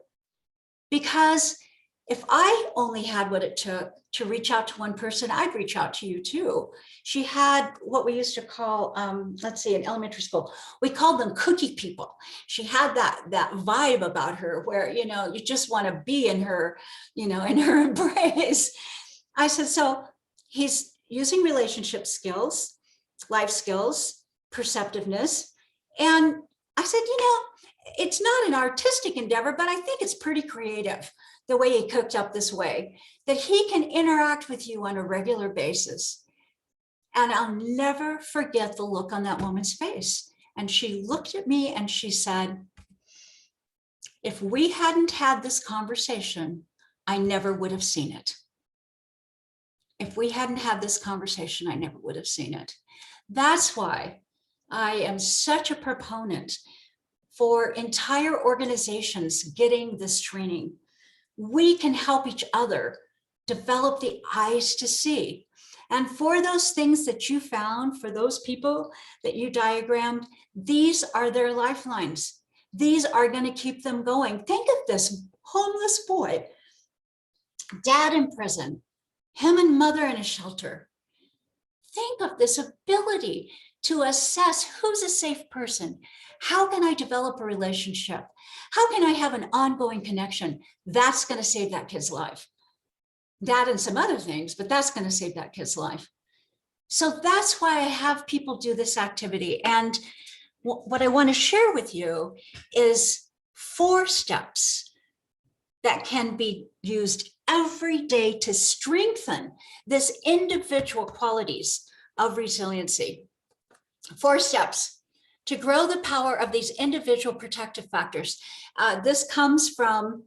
[SPEAKER 2] because if I only had what it took to reach out to one person, I'd reach out to you too." She had what we used to call, in elementary school, we called them cookie people. She had that vibe about her where, you just want to be in her, in her embrace. I said, so he's using relationship skills, life skills, perceptiveness. And I said, it's not an artistic endeavor, but I think it's pretty creative the way he cooked up this way, that he can interact with you on a regular basis. And I'll never forget the look on that woman's face. And she looked at me and she said, if we hadn't had this conversation, I never would have seen it. If we hadn't had this conversation, I never would have seen it. That's why I am such a proponent for entire organizations getting this training. We can help each other develop the eyes to see. And for those things that you found, for those people that you diagrammed, these are their lifelines. These are going to keep them going. Think of this homeless boy, dad in prison, him and mother in a shelter. Think of this ability to assess who's a safe person. How can I develop a relationship? How can I have an ongoing connection? That's going to save that kid's life. That and some other things, but that's going to save that kid's life. So that's why I have people do this activity. And what I want to share with you is 4 steps that can be used every day to strengthen this individual qualities of resiliency. 4 steps to grow the power of these individual protective factors. This comes from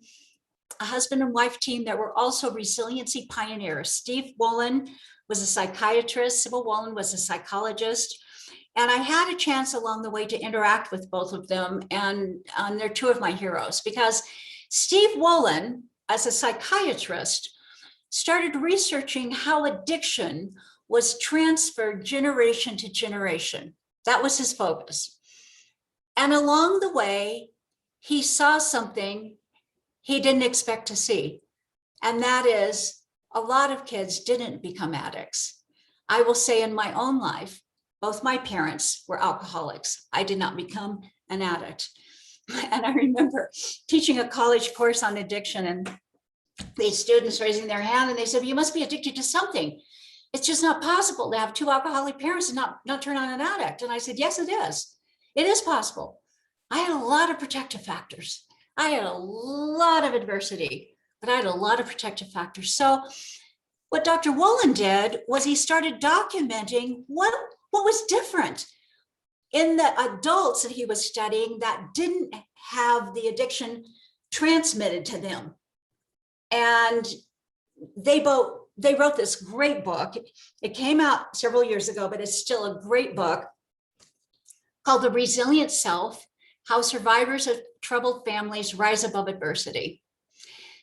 [SPEAKER 2] a husband and wife team that were also resiliency pioneers. Steve Wolin was a psychiatrist, Sybil Wolin was a psychologist, and I had a chance along the way to interact with both of them, and they're 2 of my heroes, because Steve Wolin, as a psychiatrist, started researching how addiction was transferred generation to generation. That was his focus. And along the way, he saw something he didn't expect to see. And that is, a lot of kids didn't become addicts. I will say in my own life, both my parents were alcoholics. I did not become an addict. And I remember teaching a college course on addiction, and these students raising their hand, and they said, well, you must be addicted to something. It's just not possible to have 2 alcoholic parents and not turn on an addict. And I said, yes, it is. It is possible. I had a lot of protective factors. I had a lot of adversity, but I had a lot of protective factors. So what Dr. Wolin did was he started documenting what was different in the adults that he was studying that didn't have the addiction transmitted to them. And they wrote this great book. It came out several years ago, but it's still a great book called The Resilient Self: How Survivors of Troubled Families Rise Above Adversity.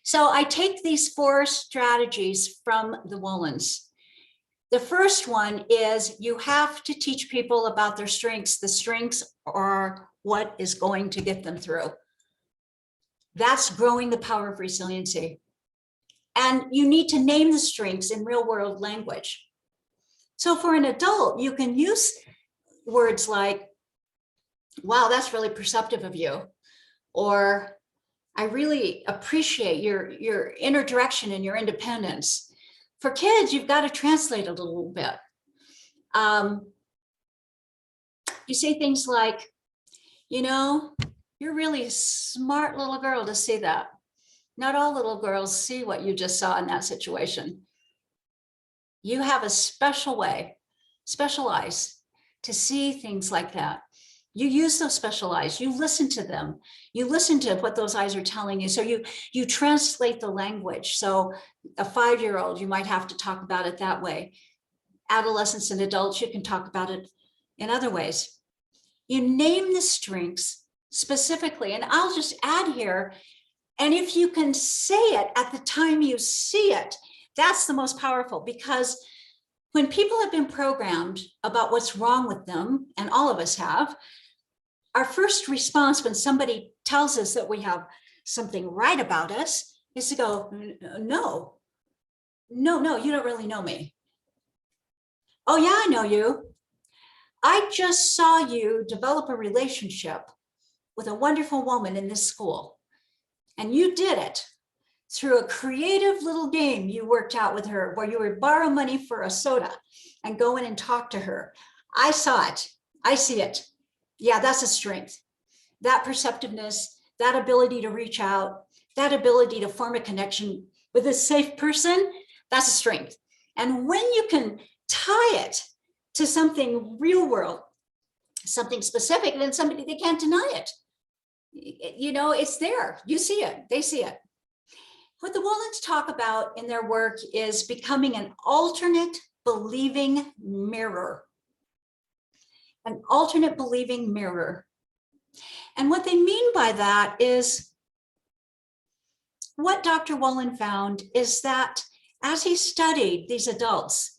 [SPEAKER 2] So I take these 4 strategies from the Wolins. The first one is you have to teach people about their strengths. The strengths are what is going to get them through. That's growing the power of resiliency. And you need to name the strengths in real world language. So for an adult, you can use words like, wow, that's really perceptive of you. Or I really appreciate your inner direction and your independence. For kids, you've got to translate a little bit. You say things like, you're really a smart little girl to see that. Not all little girls see what you just saw in that situation. You have a special way, special eyes to see things like that. You use those special eyes, you listen to them, you listen to what those eyes are telling you. So you translate the language. So a 5-year-old, you might have to talk about it that way. Adolescents and adults, you can talk about it in other ways. You name the strengths specifically, and I'll just add here, and if you can say it at the time you see it, that's the most powerful, because when people have been programmed about what's wrong with them, and all of us have, our first response when somebody tells us that we have something right about us is to go, no, you don't really know me. Oh yeah, I know you. I just saw you develop a relationship with a wonderful woman in this school, and you did it. through a creative little game you worked out with her where you would borrow money for a soda and go in and talk to her. I saw it. I see it. Yeah, that's a strength. That perceptiveness, that ability to reach out, that ability to form a connection with a safe person, that's a strength. And when you can tie it to something real world, something specific, then somebody, they can't deny it. You know, it's there. You see it. They see it. What the Wollens talk about in their work is becoming an alternate believing mirror. An alternate believing mirror. And what they mean by that is, what Dr. Wollen found is that as he studied these adults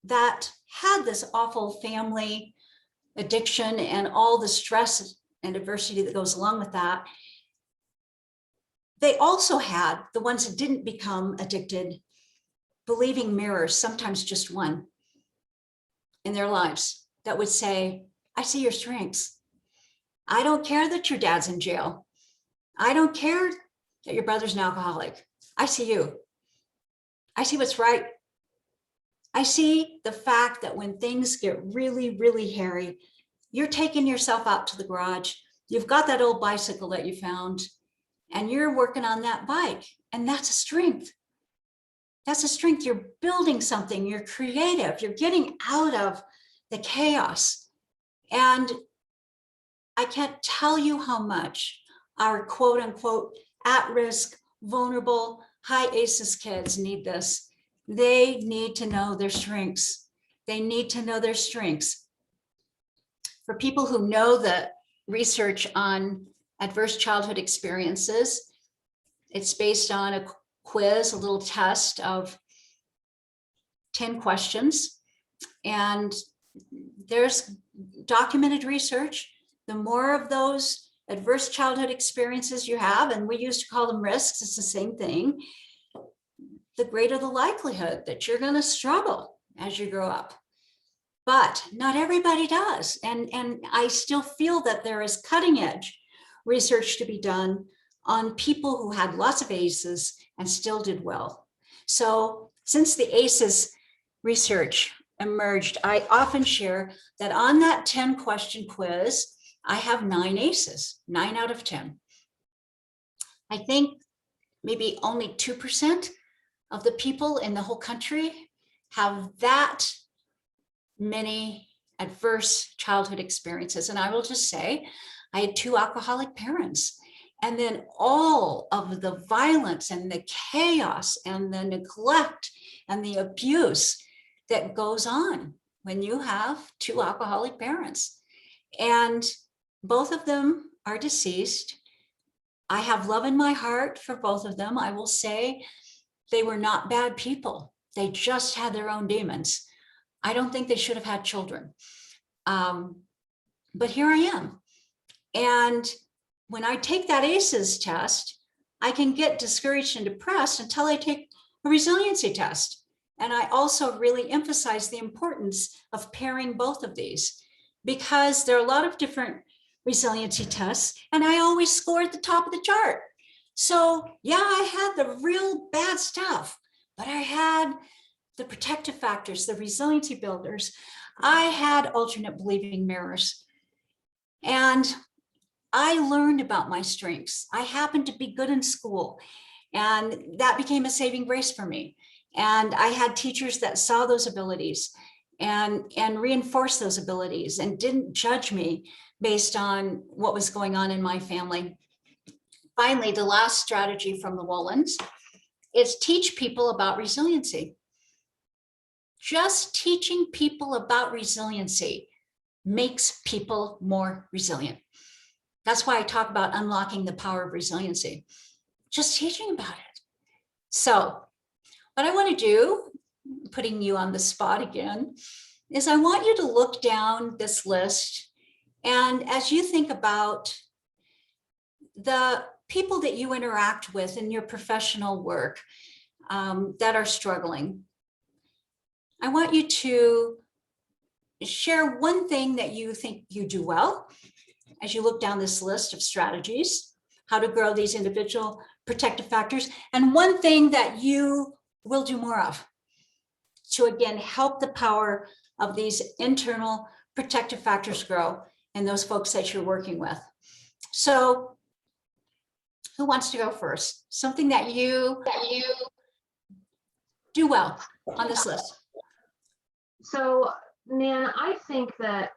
[SPEAKER 2] that had this awful family addiction and all the stress and adversity that goes along with that, they also had the ones that didn't become addicted, believing mirrors, sometimes just one in their lives that would say, I see your strengths. I don't care that your dad's in jail. I don't care that your brother's an alcoholic. I see you. I see what's right. I see the fact that when things get really, really hairy, you're taking yourself out to the garage. You've got that old bicycle that you found, and you're working on that bike. And that's a strength. That's a strength. You're building something. You're creative. You're getting out of the chaos. And I can't tell you how much our quote unquote at-risk, vulnerable, high ACEs kids need this. They need to know their strengths. They need to know their strengths. For people who know the research on adverse childhood experiences, it's based on a quiz, a little test of 10 questions. And there's documented research. The more of those adverse childhood experiences you have, and we used to call them risks, it's the same thing, the greater the likelihood that you're going to struggle as you grow up. But not everybody does. And I still feel that there is cutting edge research to be done on people who had lots of ACEs and still did well. So since the ACEs research emerged, I often share that on that 10 question quiz, I have 9 ACEs, 9 out of 10. I think maybe only 2% of the people in the whole country have that many adverse childhood experiences. And I will just say, I had 2 alcoholic parents. And then all of the violence and the chaos and the neglect and the abuse that goes on when you have 2 alcoholic parents. And both of them are deceased. I have love in my heart for both of them. I will say they were not bad people. They just had their own demons. I don't think they should have had children. But here I am. And when I take that ACEs test, I can get discouraged and depressed until I take a resiliency test. And I also really emphasize the importance of pairing both of these, because there are a lot of different resiliency tests, and I always score at the top of the chart. So yeah, I had the real bad stuff, but I had the protective factors, the resiliency builders. I had alternate believing mirrors. And I learned about my strengths. I happened to be good in school, and that became a saving grace for me. And I had teachers that saw those abilities and reinforced those abilities and didn't judge me based on what was going on in my family. Finally, the last strategy from the Wollens is teach people about resiliency. Just teaching people about resiliency makes people more resilient. That's why I talk about unlocking the power of resiliency. Just teaching about it. So what I want to do, putting you on the spot again, is I want you to look down this list. And as you think about the people that you interact with in your professional work that are struggling, I want you to share one thing that you think you do well as you look down this list of strategies, how to grow these individual protective factors, and one thing that you will do more of to, again, help the power of these internal protective factors grow in those folks that you're working with. So who wants to go first? Something that you do well on this list.
[SPEAKER 1] So, Nan, I think that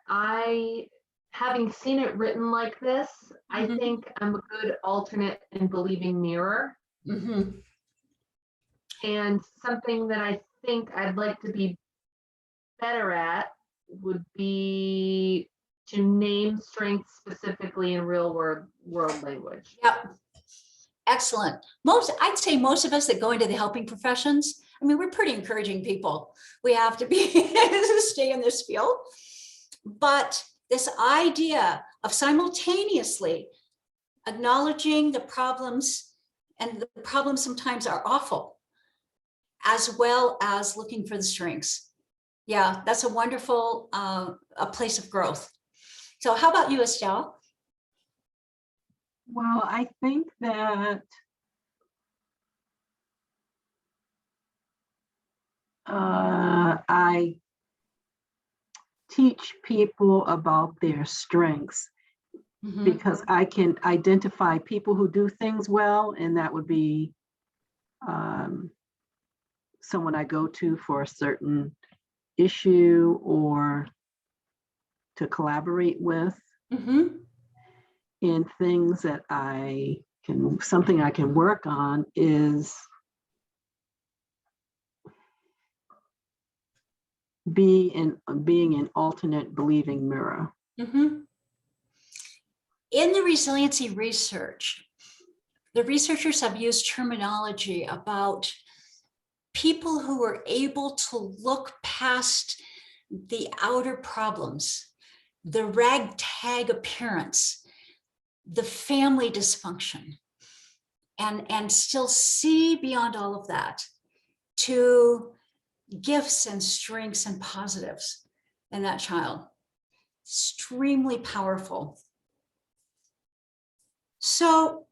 [SPEAKER 1] having seen it written like this, I think I'm a good alternate and believing mirror. And something that I think I'd like to be better at would be to name strengths specifically in real world language.
[SPEAKER 2] Yep. Excellent. I'd say most of us that go into the helping professions, I mean, we're pretty encouraging people. We have to be to stay in this field. But this idea of simultaneously acknowledging the problems, and the problems sometimes are awful, as well as looking for the strengths. Yeah, that's a wonderful a place of growth. So how about you, Estelle?
[SPEAKER 3] Well, I think that I teach people about their strengths because I can identify people who do things well, and that would be someone I go to for a certain issue or to collaborate with. And things that something I can work on is being an alternate believing mirror.
[SPEAKER 2] In the resiliency research, the researchers have used terminology about people who are able to look past the outer problems, the ragtag appearance, the family dysfunction, and still see beyond all of that to gifts and strengths and positives in that child. Extremely powerful. So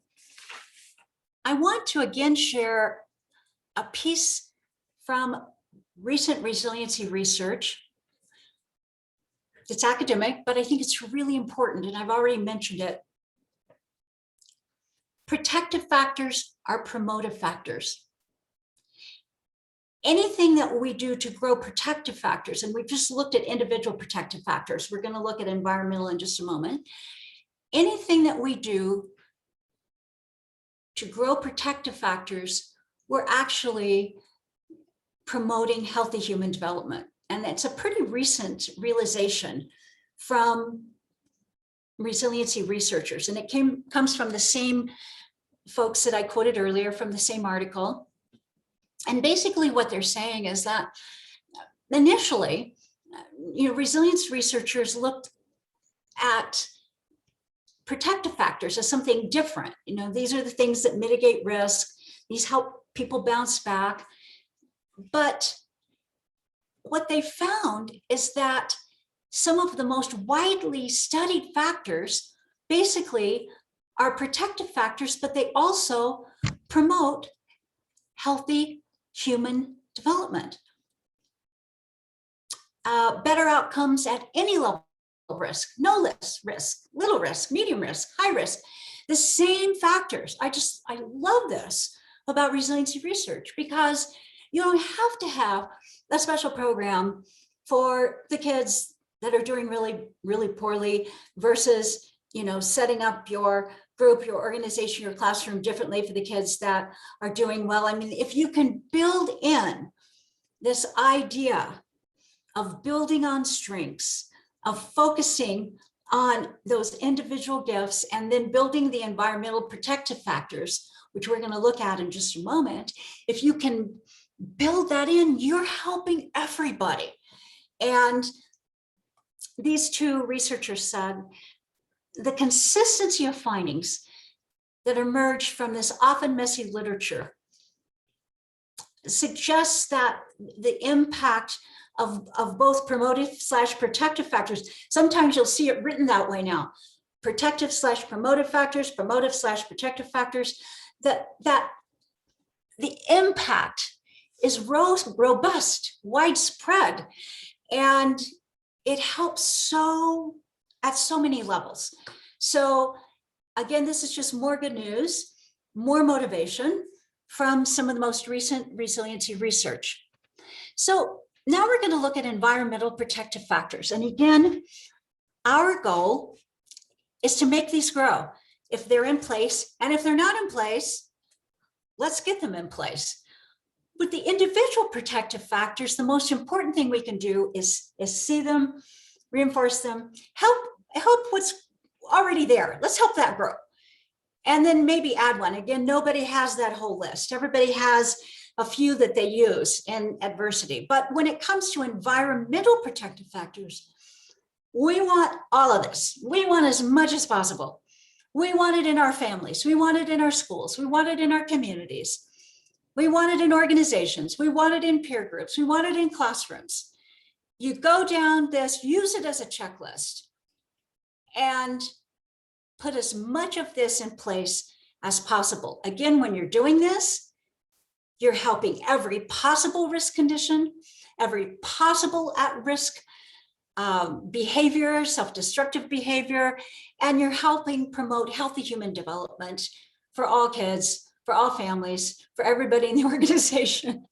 [SPEAKER 2] I want to again share a piece from recent resiliency research. It's academic, but I think it's really important, and I've already mentioned it. Protective factors are promotive factors. Anything that we do to grow protective factors, and we've just looked at individual protective factors, we're going to look at environmental in just a moment. Anything that we do to grow protective factors, we're actually promoting healthy human development. And it's a pretty recent realization from resiliency researchers. And it comes from the same folks that I quoted earlier from the same article. And basically what they're saying is that initially, resilience researchers looked at protective factors as something different. These are the things that mitigate risk. These help people bounce back. But what they found is that some of the most widely studied factors basically are protective factors, but they also promote healthy human development. Better outcomes at any level of risk, no risk, little risk, medium risk, high risk, the same factors. I love this about resiliency research, because you don't have to have a special program for the kids that are doing really, really poorly versus, setting up your group, your organization, your classroom differently for the kids that are doing well. I mean, if you can build in this idea of building on strengths, of focusing on those individual gifts, and then building the environmental protective factors, which we're going to look at in just a moment, if you can build that in, you're helping everybody. And these two researchers said the consistency of findings that emerged from this often messy literature suggests that the impact of both promotive/protective factors, sometimes you'll see it written that way now, protective/promotive factors, promotive/protective factors, that the impact is robust, widespread, and it helps at so many levels. So again, this is just more good news, more motivation from some of the most recent resiliency research. So now we're going to look at environmental protective factors. And again, our goal is to make these grow if they're in place. And if they're not in place, let's get them in place. With the individual protective factors, the most important thing we can do is see them, reinforce them, help what's already there. Let's help that grow. And then maybe add one. Again, nobody has that whole list. Everybody has a few that they use in adversity. But when it comes to environmental protective factors, we want all of this. We want as much as possible. We want it in our families. We want it in our schools. We want it in our communities. We want it in organizations. We want it in peer groups. We want it in classrooms. You go down this, use it as a checklist, and put as much of this in place as possible. Again, when you're doing this, you're helping every possible risk condition, every possible at-risk behavior, self-destructive behavior, and you're helping promote healthy human development for all kids, for all families, for everybody in the organization.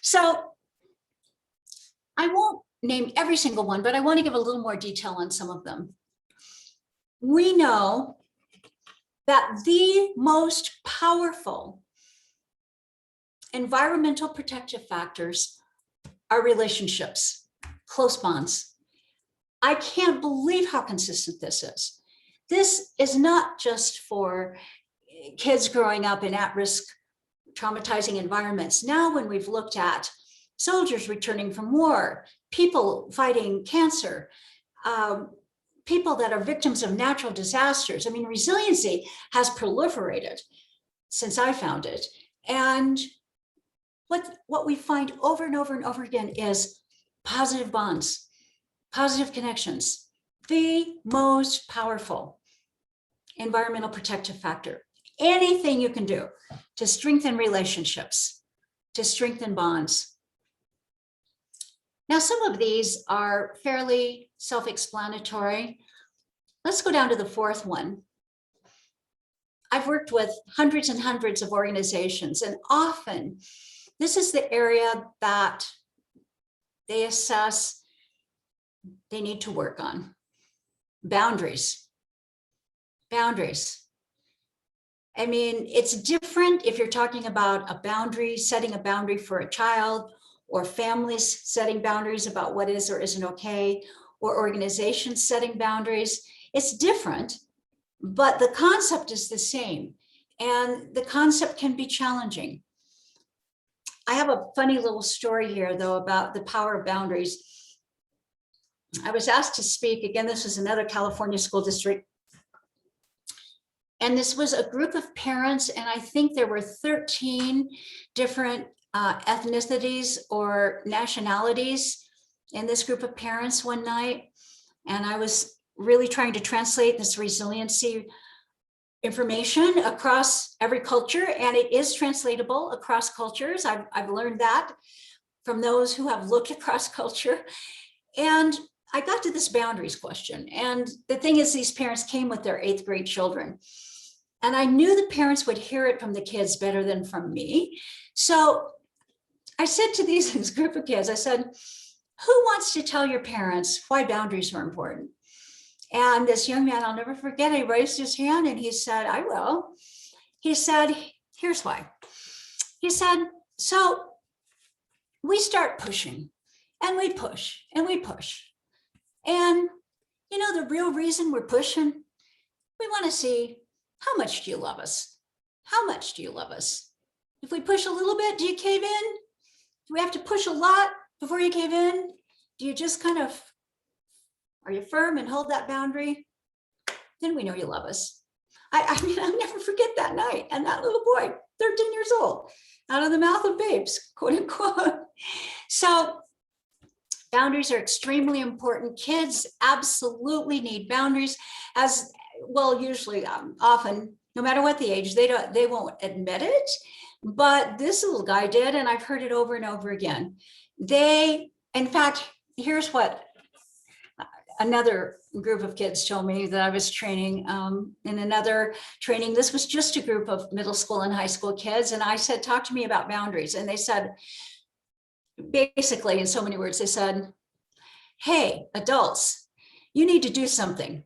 [SPEAKER 2] So I won't name every single one, but I want to give a little more detail on some of them. We know that the most powerful environmental protective factors are relationships, close bonds. I can't believe how consistent this is. This is not just for kids growing up in at-risk, traumatizing environments. Now, when we've looked at soldiers returning from war, people fighting cancer, people that are victims of natural disasters. I mean, resiliency has proliferated since I found it. And what we find over and over and over again is positive bonds, positive connections, the most powerful environmental protective factor. Anything you can do to strengthen relationships, to strengthen bonds. Now, some of these are fairly self-explanatory. Let's go down to the fourth one. I've worked with hundreds and hundreds of organizations, and often this is the area that they assess they need to work on. Boundaries. Boundaries. I mean, it's different if you're talking about a boundary, setting a boundary for a child, or families setting boundaries about what is or isn't okay, or organizations setting boundaries. It's different, but the concept is the same, and the concept can be challenging. I have a funny little story here, though, about the power of boundaries. I was asked to speak, again, this was another California school district, and this was a group of parents, and I think there were 13 different ethnicities or nationalities in this group of parents one night. And I was really trying to translate this resiliency information across every culture, and it is translatable across cultures. I've learned that from those who have looked across culture. And I got to this boundaries question. And the thing is, these parents came with their 8th grade children. And I knew the parents would hear it from the kids better than from me. So I said to this group of kids, I said, who wants to tell your parents why boundaries are important? And this young man, I'll never forget, he raised his hand and he said, I will. He said, here's why. He said, so we start pushing and we push and we push. And you know, the real reason we're pushing, we want to see, how much do you love us? How much do you love us? If we push a little bit, do you cave in? Do we have to push a lot before you cave in? Do you just kind of, are you firm and hold that boundary? Then we know you love us. I mean, I'll never forget that night. And that little boy, 13 years old, out of the mouth of babes, quote unquote. So boundaries are extremely important. Kids absolutely need boundaries, as well, usually, often, no matter what the age. They won't admit it, but this little guy did, and I've heard it over and over again. In fact, here's what another group of kids told me that I was training in another training. This was just a group of middle school and high school kids. And I said, talk to me about boundaries. And they said, basically in so many words, they said, hey, adults, you need to do something.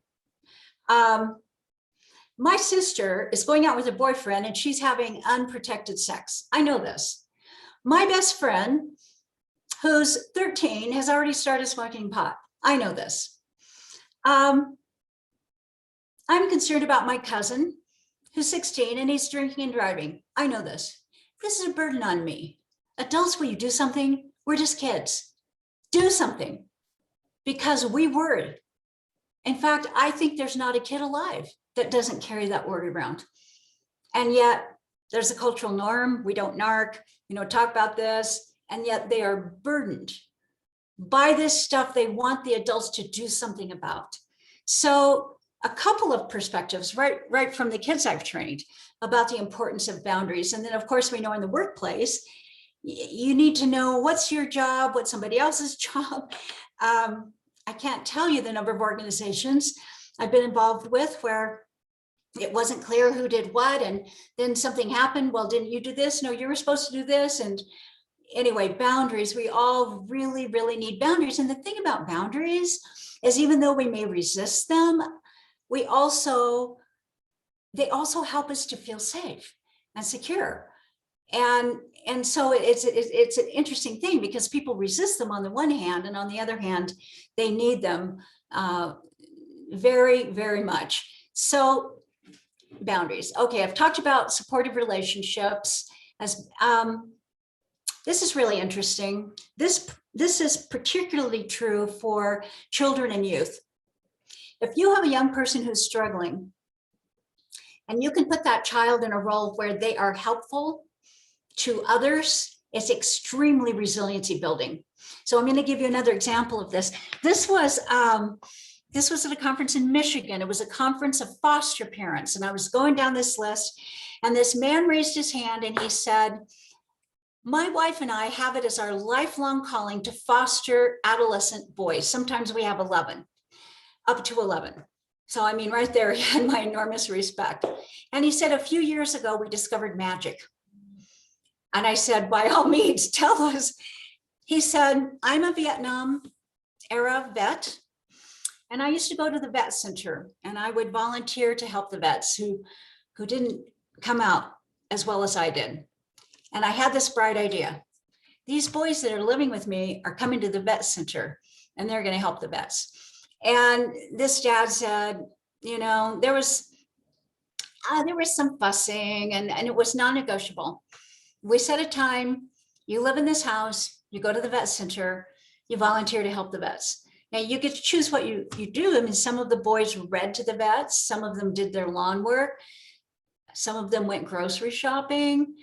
[SPEAKER 2] My sister is going out with a boyfriend and she's having unprotected sex. I know this. My best friend, who's 13, has already started smoking pot. I know this. I'm concerned about my cousin who's 16 and he's drinking and driving. I know this. This is a burden on me. Adults, will you do something? We're just kids. Do something, because we worry. In fact, I think there's not a kid alive that doesn't carry that worry around. And yet there's a cultural norm. We don't narc, talk about this. And yet they are burdened by this stuff they want the adults to do something about. So a couple of perspectives right from the kids I've trained about the importance of boundaries. And then of course we know in the workplace, you need to know what's your job, what's somebody else's job. I can't tell you the number of organizations I've been involved with where it wasn't clear who did what, and then something happened. Well, didn't you do this? No, you were supposed to do this. And anyway, boundaries, we all really, really need boundaries. And the thing about boundaries is, even though we may resist them, they also help us to feel safe and secure. And so it's an interesting thing, because people resist them on the one hand, and on the other hand, they need them very, very much. So boundaries. Okay, I've talked about supportive relationships. As this is really interesting. This is particularly true for children and youth. If you have a young person who's struggling, and you can put that child in a role where they are helpful to others, it's extremely resiliency building. So I'm going to give you another example of this. This was at a conference in Michigan. It was a conference of foster parents, and I was going down this list, and this man raised his hand and he said, my wife and I have it as our lifelong calling to foster adolescent boys. Sometimes we have 11, up to 11. So I mean, right there, he had my enormous respect. And he said, a few years ago, we discovered magic. And I said, by all means, tell us. He said, I'm a Vietnam era vet, and I used to go to the vet center, and I would volunteer to help the vets who didn't come out as well as I did. And I had this bright idea. These boys that are living with me are coming to the vet center, and they're going to help the vets. And this dad said, there was some fussing, and it was non-negotiable. We set a time, you live in this house, you go to the vet center, you volunteer to help the vets. Now you get to choose what you do. I mean, some of the boys read to the vets, some of them did their lawn work, some of them went grocery shopping.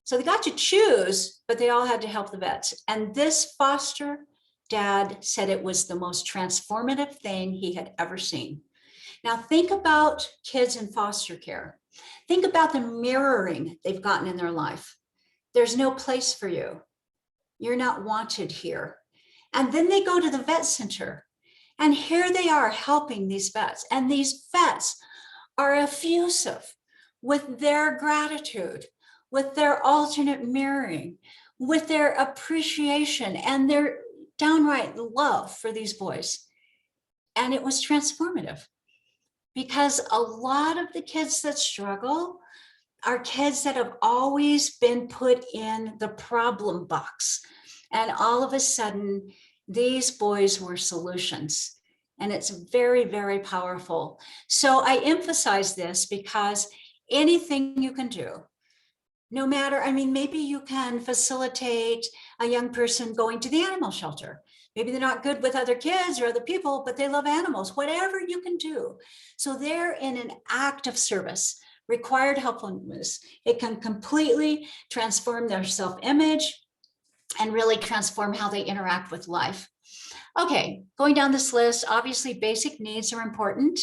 [SPEAKER 2] So they got to choose, but they all had to help the vets. And this foster dad said it was the most transformative thing he had ever seen. Now think about kids in foster care. Think about the mirroring they've gotten in their life. There's no place for you. You're not wanted here. And then they go to the vet center, and here they are helping these vets. And these vets are effusive with their gratitude, with their alternate mirroring, with their appreciation and their downright love for these boys. And it was transformative, because a lot of the kids that struggle are kids that have always been put in the problem box. And all of a sudden, these boys were solutions. And it's very, very powerful. So I emphasize this because anything you can do, no matter, I mean, maybe you can facilitate a young person going to the animal shelter. Maybe they're not good with other kids or other people, but they love animals, whatever you can do. So they're in an act of service, required helpfulness. It can completely transform their self-image and really transform how they interact with life. Okay, going down this list, obviously basic needs are important.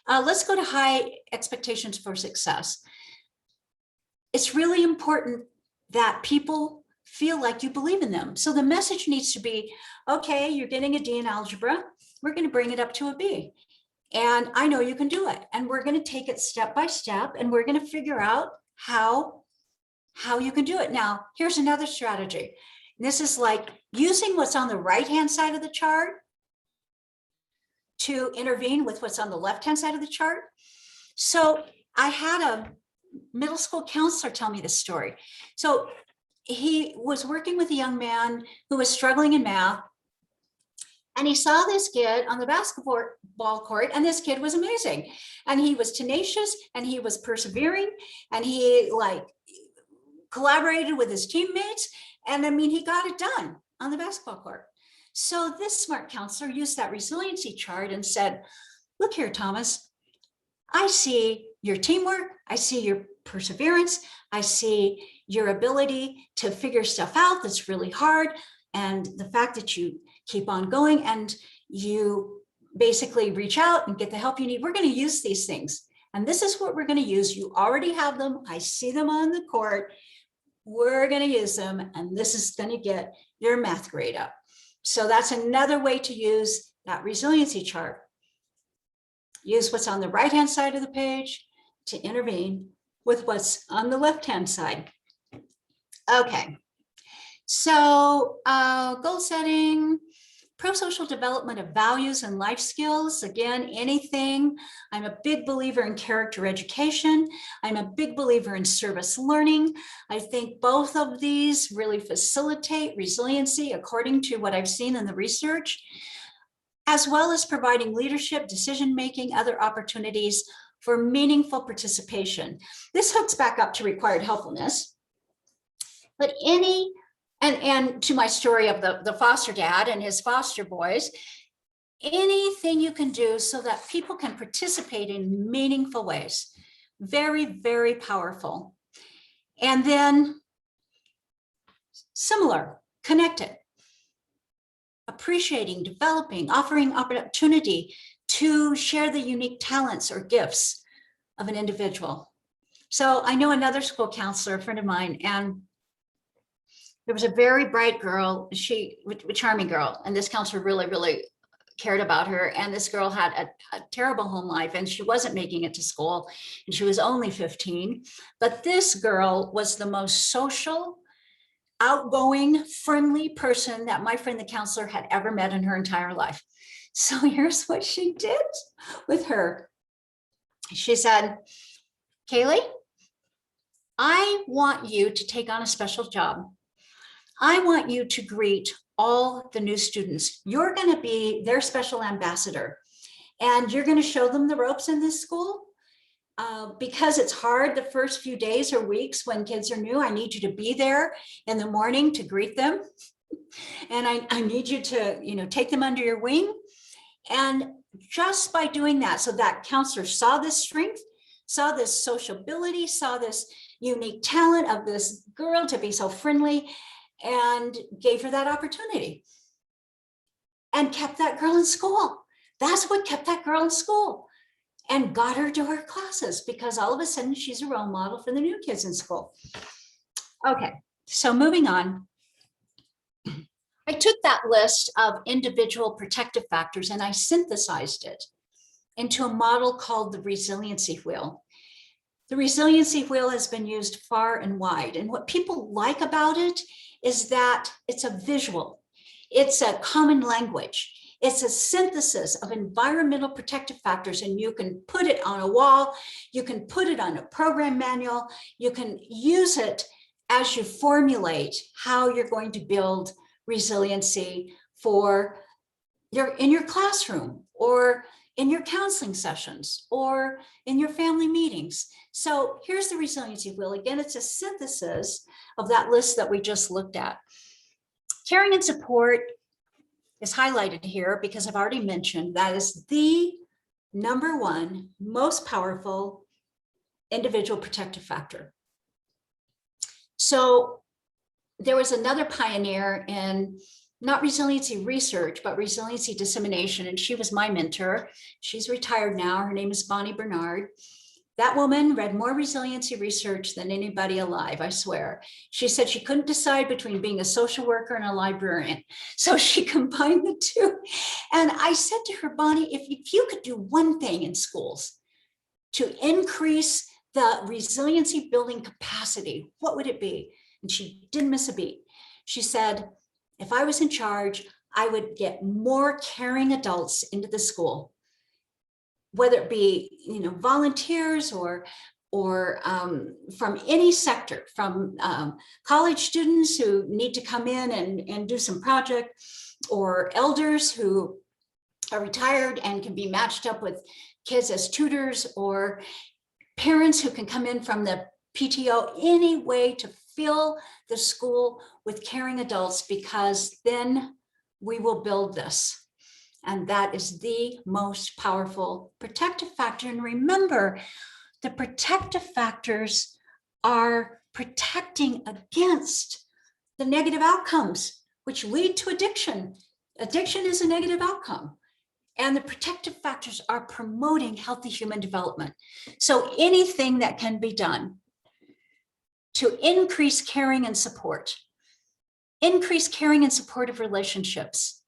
[SPEAKER 2] Let's go to high expectations for success. It's really important that people feel like you believe in them. So the message needs to be, okay, you're getting a D in algebra. We're going to bring it up to a B. And I know you can do it. And we're going to take it step by step, and we're going to figure out how you can do it. Now, here's another strategy. This is like using what's on the right-hand side of the chart to intervene with what's on the left-hand side of the chart. So I had a middle school counselor tell me this story. So he was working with a young man who was struggling in math, and he saw this kid on the basketball court, and this kid was amazing. And he was tenacious, and he was persevering, and he like collaborated with his teammates. And I mean, he got it done on the basketball court. So this smart counselor used that resiliency chart and said, look here, Thomas, I see your teamwork. I see your perseverance. I see your ability to figure stuff out that's really hard. And the fact that you keep on going and you basically reach out and get the help you need. We're going to use these things. And this is what we're going to use. You already have them. I see them on the court. We're going to use them. And this is going to get your math grade up. So that's another way to use that resiliency chart. Use what's on the right-hand side of the page to intervene with what's on the left-hand side. Okay. So goal setting, pro-social development of values and life skills. Again, anything. I'm a big believer in character education. I'm a big believer in service learning. I think both of these really facilitate resiliency according to what I've seen in the research, as well as providing leadership, decision-making, other opportunities for meaningful participation. This hooks back up to required helpfulness. But and to my story of the foster dad and his foster boys, anything you can do so that people can participate in meaningful ways. Very, very powerful. And then similar, connected. Appreciating, developing, offering opportunity to share the unique talents or gifts of an individual. So I know another school counselor, a friend of mine, and there was a very bright girl, a charming girl, and this counselor really, really cared about her. And this girl had a terrible home life, and she wasn't making it to school, and she was only 15. But this girl was the most social, outgoing, friendly person that my friend, the counselor, had ever met in her entire life. So here's what she did with her. She said, Kaylee, I want you to take on a special job. I want you to greet all the new students. You're going to be their special ambassador, and you're going to show them the ropes in this school. Because it's hard the first few days or weeks when kids are new, I need you to be there in the morning to greet them. And I need you to, take them under your wing. And just by doing that, so that counselor saw this strength, saw this sociability, saw this unique talent of this girl to be so friendly, and gave her that opportunity and kept that girl in school. That's what kept that girl in school and got her to her classes, because all of a sudden she's a role model for the new kids in school. Okay, so moving on. I took that list of individual protective factors and I synthesized it into a model called the resiliency wheel. The resiliency wheel has been used far and wide. And what people like about it is that it's a visual, it's a common language. It's a synthesis of environmental protective factors, and you can put it on a wall, you can put it on a program manual, you can use it as you formulate how you're going to build resiliency in your classroom, or in your counseling sessions, or in your family meetings. So here's the resiliency wheel. Again, it's a synthesis of that list that we just looked at. Caring and support is highlighted here because I've already mentioned that is the number one most powerful individual protective factor. So there was another pioneer in not resiliency research, but resiliency dissemination. And she was my mentor. She's retired now. Her name is Bonnie Bernard. That woman read more resiliency research than anybody alive, I swear. She said she couldn't decide between being a social worker and a librarian. So she combined the two. And I said to her, Bonnie, if you could do one thing in schools to increase the resiliency building capacity, what would it be? And she didn't miss a beat. She said, if I was in charge, I would get more caring adults into the school, whether it be, volunteers or from any sector, from college students who need to come in and do some project, or elders who are retired and can be matched up with kids as tutors, or parents who can come in from the PTO, any way to fill the school with caring adults, because then we will build this. And that is the most powerful protective factor. And remember, the protective factors are protecting against the negative outcomes, which lead to addiction. Addiction is a negative outcome. And the protective factors are promoting healthy human development. So anything that can be done to increase caring and support, increase caring and supportive relationships.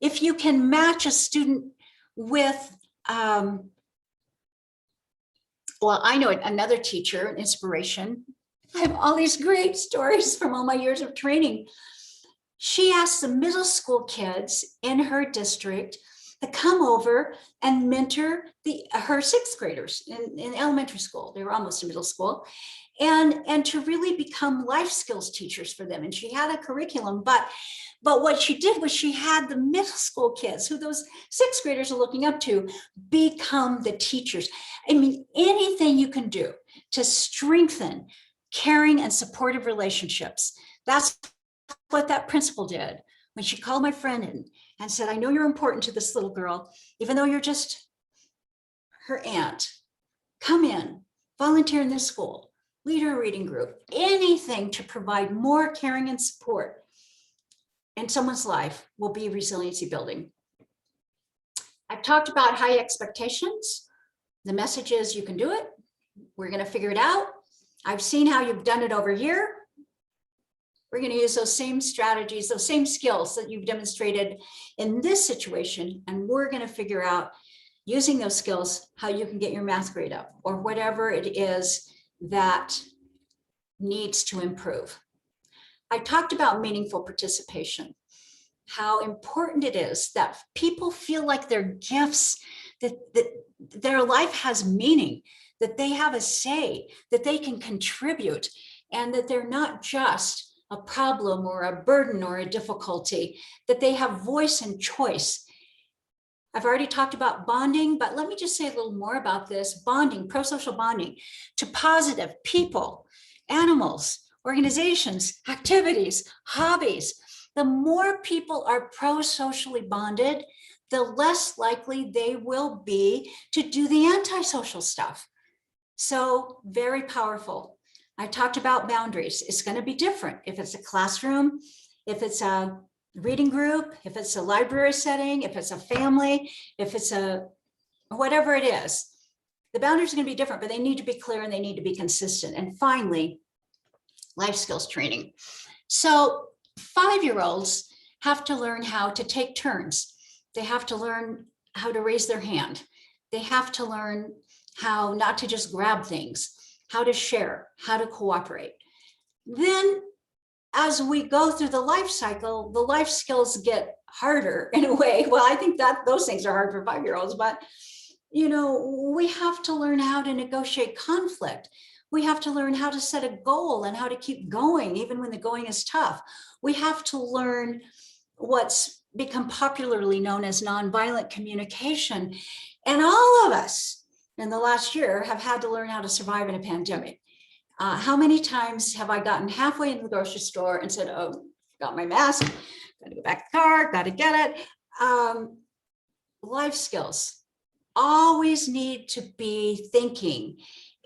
[SPEAKER 2] If you can match a student with, well, I know another teacher, an inspiration. I have all these great stories from all my years of training. She asked the middle school kids in her district to come over and mentor her sixth graders in elementary school. They were almost in middle school. And to really become life skills teachers for them. And she had a curriculum, but what she did was she had the middle school kids, who those sixth graders are looking up to, become the teachers. I mean, anything you can do to strengthen caring and supportive relationships. That's what that principal did when she called my friend in and said, I know you're important to this little girl, even though you're just her aunt. Come in, volunteer in this school, lead her reading group, anything to provide more caring and support in someone's life will be resiliency building. I've talked about high expectations. The message is you can do it. We're going to figure it out. I've seen how you've done it over here. We're going to use those same strategies, those same skills that you've demonstrated in this situation, and we're going to figure out, using those skills, how you can get your math grade up, or whatever it is that needs to improve. I talked about meaningful participation, how important it is that people feel like their gifts, that their life has meaning, that they have a say, that they can contribute, and that they're not just a problem or a burden or a difficulty, that they have voice and choice. I've already talked about bonding, but let me just say a little more about this. Bonding, pro-social bonding, to positive people, animals, organizations, activities, hobbies. The more people are pro-socially bonded, the less likely they will be to do the antisocial stuff. So very powerful. I talked about boundaries. It's going to be different if it's a classroom, if it's a reading group, if it's a library setting, if it's a family, if it's a whatever it is. The boundaries are going to be different, but they need to be clear and they need to be consistent. And finally, life skills training. So 5-year-olds have to learn how to take turns. They have to learn how to raise their hand. They have to learn how not to just grab things, how to share, how to cooperate. Then as we go through the life cycle, the life skills get harder in a way. Well, I think that those things are hard for 5-year-olds, but we have to learn how to negotiate conflict. We have to learn how to set a goal and how to keep going, even when the going is tough. We have to learn what's become popularly known as nonviolent communication. And all of us in the last year have had to learn how to survive in a pandemic. How many times have I gotten halfway in the grocery store and said, oh, got my mask, got to go back to the car, got to get it. Life skills always need to be thinking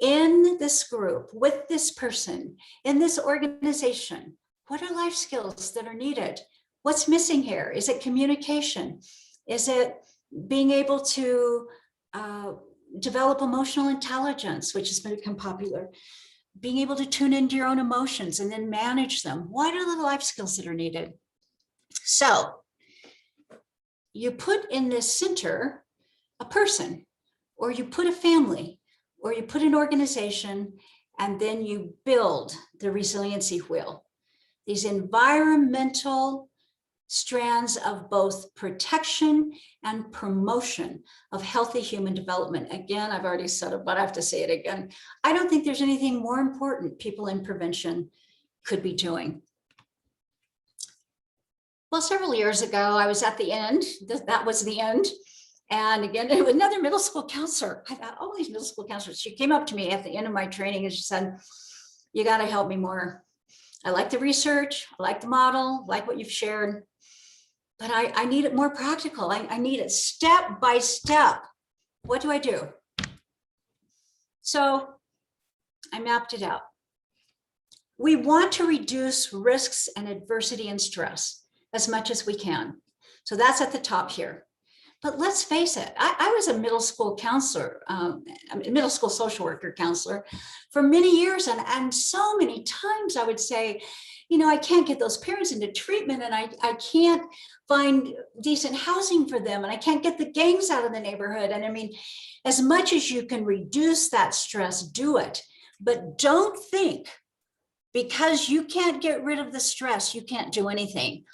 [SPEAKER 2] in this group, with this person, in this organization. What are life skills that are needed? What's missing here? Is it communication? Is it being able to develop emotional intelligence, which has become popular? Being able to tune into your own emotions and then manage them. What are the life skills that are needed? So you put in this center a person, or you put a family, or you put an organization, and then you build the resiliency wheel. These environmental strands of both protection and promotion of healthy human development. Again, I've already said it, but I have to say it again. I don't think there's anything more important people in prevention could be doing. Well, several years ago, I was at the end. That was the end. And again, it was another middle school counselor. I thought, all these middle school counselors. She came up to me at the end of my training and she said, you got to help me more. I like the research, I like the model, like what you've shared, but I need it more practical. I need it step by step. What do I do? So I mapped it out. We want to reduce risks and adversity and stress as much as we can. So that's at the top here. But let's face it, I was a middle school counselor, a middle school social worker counselor for many years. And so many times I would say, you know, I can't get those parents into treatment and I can't find decent housing for them and I can't get the gangs out of the neighborhood. And I mean, as much as you can reduce that stress, do it. But don't think because you can't get rid of the stress, you can't do anything.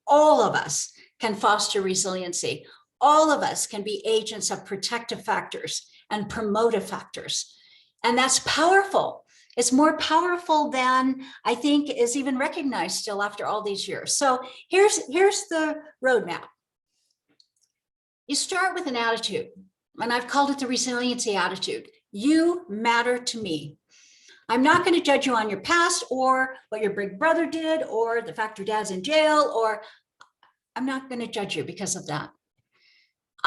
[SPEAKER 2] All of us can foster resiliency. All of us can be agents of protective factors and promotive factors. And that's powerful. It's more powerful than I think is even recognized still after all these years. So here's the roadmap. You start with an attitude, and I've called it the resiliency attitude. You matter to me. I'm not going to judge you on your past or what your big brother did or the fact your dad's in jail, or I'm not going to judge you because of that.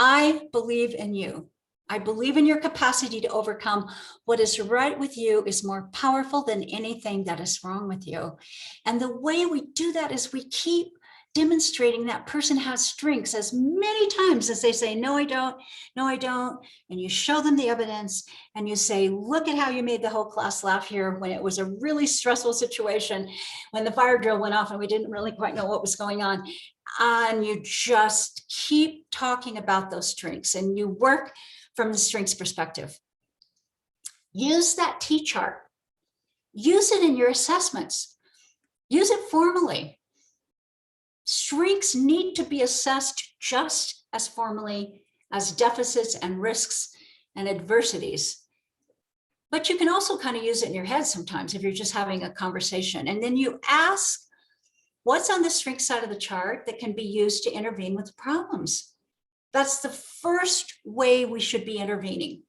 [SPEAKER 2] I believe in you. I believe in your capacity to overcome. What is right with you is more powerful than anything that is wrong with you. And the way we do that is we keep demonstrating that person has strengths as many times as they say, no, I don't, no, I don't. And you show them the evidence and you say, look at how you made the whole class laugh here when it was a really stressful situation, when the fire drill went off and we didn't really quite know what was going on. And you just keep talking about those strengths and you work from the strengths perspective. Use that T-chart. Use it in your assessments. Use it formally. Strengths need to be assessed just as formally as deficits and risks and adversities. But you can also kind of use it in your head sometimes if you're just having a conversation. And then you ask, what's on the strength side of the chart that can be used to intervene with problems? That's the first way we should be intervening.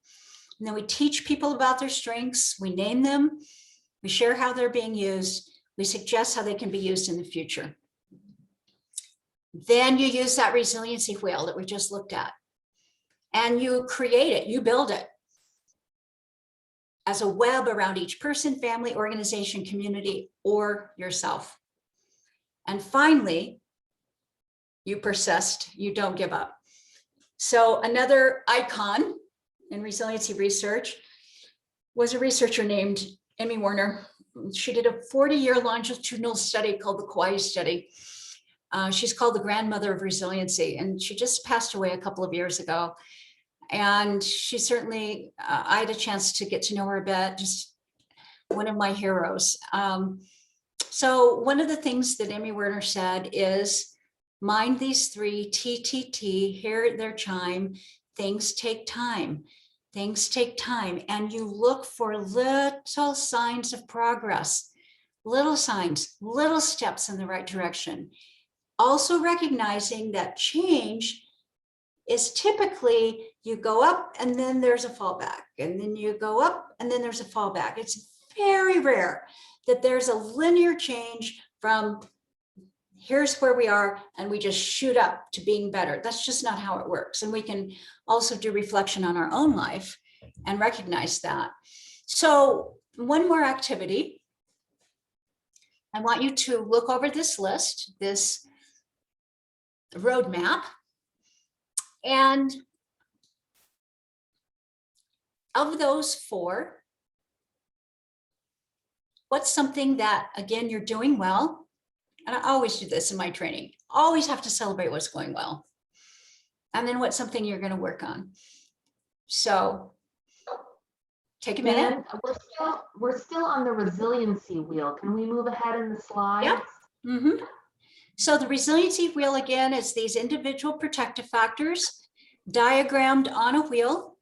[SPEAKER 2] And then we teach people about their strengths, we name them, we share how they're being used, we suggest how they can be used in the future. Then you use that resiliency wheel that we just looked at, and you create it, you build it as a web around each person, family, organization, community, or yourself. And finally, you persist, you don't give up. So another icon in resiliency research was a researcher named Emmy Werner. She did a 40-year longitudinal study called the Kauai study. She's called the grandmother of resiliency, and she just passed away a couple of years ago. And she certainly, I had a chance to get to know her a bit, just one of my heroes. So one of the things that Emmy Werner said is, mind these three, TTT, hear their chime, things take time. Things take time, and you look for little signs of progress, little signs, little steps in the right direction. Also recognizing that change is typically you go up and then there's a fallback, and then you go up and then there's a fallback. It's very rare that there's a linear change from here's where we are and we just shoot up to being better. That's just not how it works. And we can also do reflection on our own life and recognize that. So one more activity. I want you to look over this list, this roadmap. And of those 4, what's something that, again, you're doing well? And I always do this in my training, always have to celebrate what's going well. And then what's something you're going to work on. So take a minute.
[SPEAKER 1] And we're still on the resiliency wheel. Can we move ahead in the slides?
[SPEAKER 2] Yep. So the resiliency wheel, again, is these individual protective factors diagrammed on a wheel.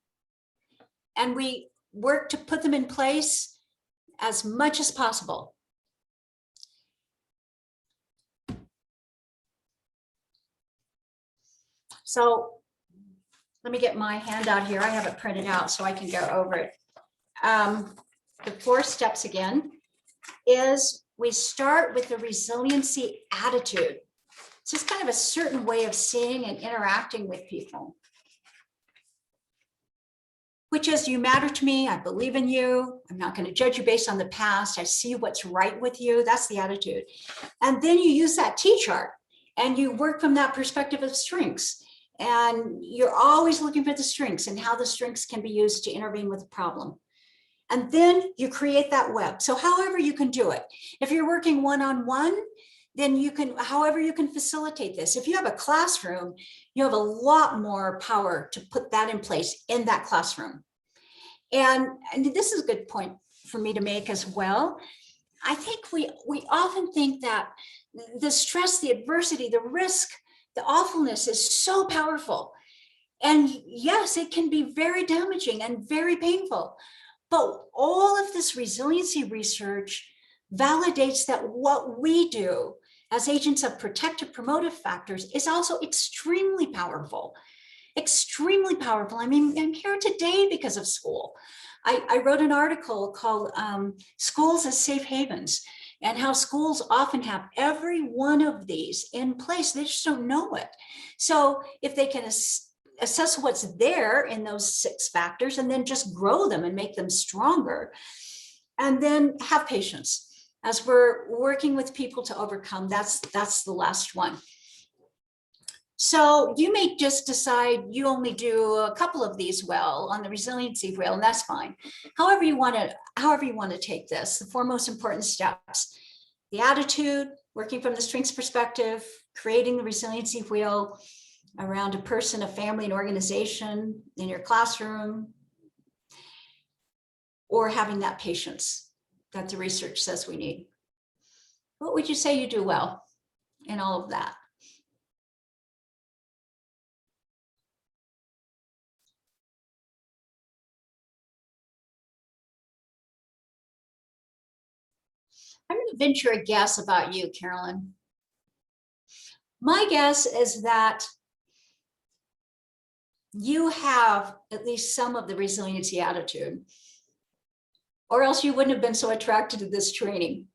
[SPEAKER 2] And we work to put them in place as much as possible. So let me get my handout here. I have it printed out so I can go over it. The 4 steps again is we start with the resiliency attitude. It's just kind of a certain way of seeing and interacting with people, which is, you matter to me. I believe in you. I'm not going to judge you based on the past. I see what's right with you. That's the attitude. And then you use that T-chart and you work from that perspective of strengths. And you're always looking for the strengths and how the strengths can be used to intervene with the problem. And then you create that web. So however you can do it. If you're working one-on-one, then you can, however you can facilitate this. If you have a classroom, you have a lot more power to put that in place in that classroom. And this is a good point for me to make as well. I think we often think that the stress, the adversity, the risk, the awfulness is so powerful. And yes, it can be very damaging and very painful. But all of this resiliency research validates that what we do as agents of protective promotive factors is also extremely powerful. Extremely powerful. I mean, I'm here today because of school. I wrote an article called Schools as Safe Havens, and how schools often have every one of these in place. They just don't know it. So if they can assess what's there in those 6 factors and then just grow them and make them stronger, and then have patience as we're working with people to overcome. That's the last one. So you may just decide you only do a couple of these well on the resiliency wheel, and that's fine. However you want to take this, the 4 most important steps: the attitude, working from the strengths perspective, creating the resiliency wheel around a person, a family, an organization, in your classroom, or having that patience that the research says we need. What would you say you do well in all of that? I'm going to venture a guess about you, Carolyn. My guess is that you have at least some of the resiliency attitude, or else you wouldn't have been so attracted to this training.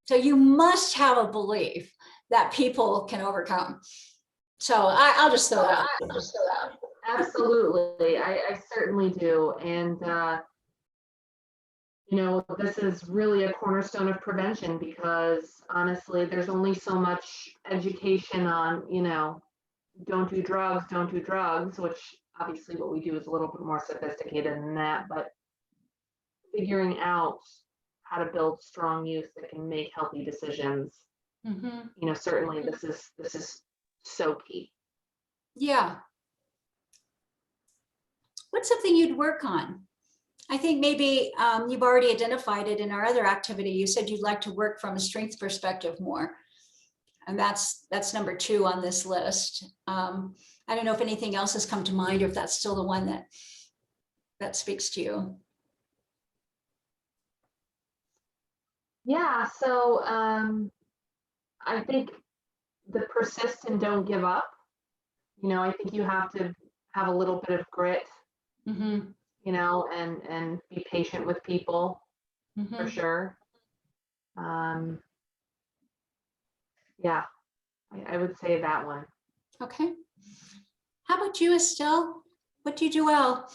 [SPEAKER 2] So you must have a belief that people can overcome. So I'll just throw that out.
[SPEAKER 1] Absolutely, I certainly do. And you know, this is really a cornerstone of prevention, because honestly, there's only so much education on, you know, don't do drugs, which obviously what we do is a little bit more sophisticated than that, but figuring out how to build strong youth that can make healthy decisions. You know, certainly this is so key.
[SPEAKER 2] Yeah. What's something you'd work on? I think maybe you've already identified it in our other activity. You said you'd like to work from a strengths perspective more. And that's number 2 on this list. I don't know if anything else has come to mind, or if that's still the one that speaks to you.
[SPEAKER 1] Yeah, so I think the persist and don't give up. You know, I think you have to have a little bit of grit, you know, and be patient with people, for sure. Yeah, I would say that one.
[SPEAKER 2] Okay. How about you, Estelle? What do you do well?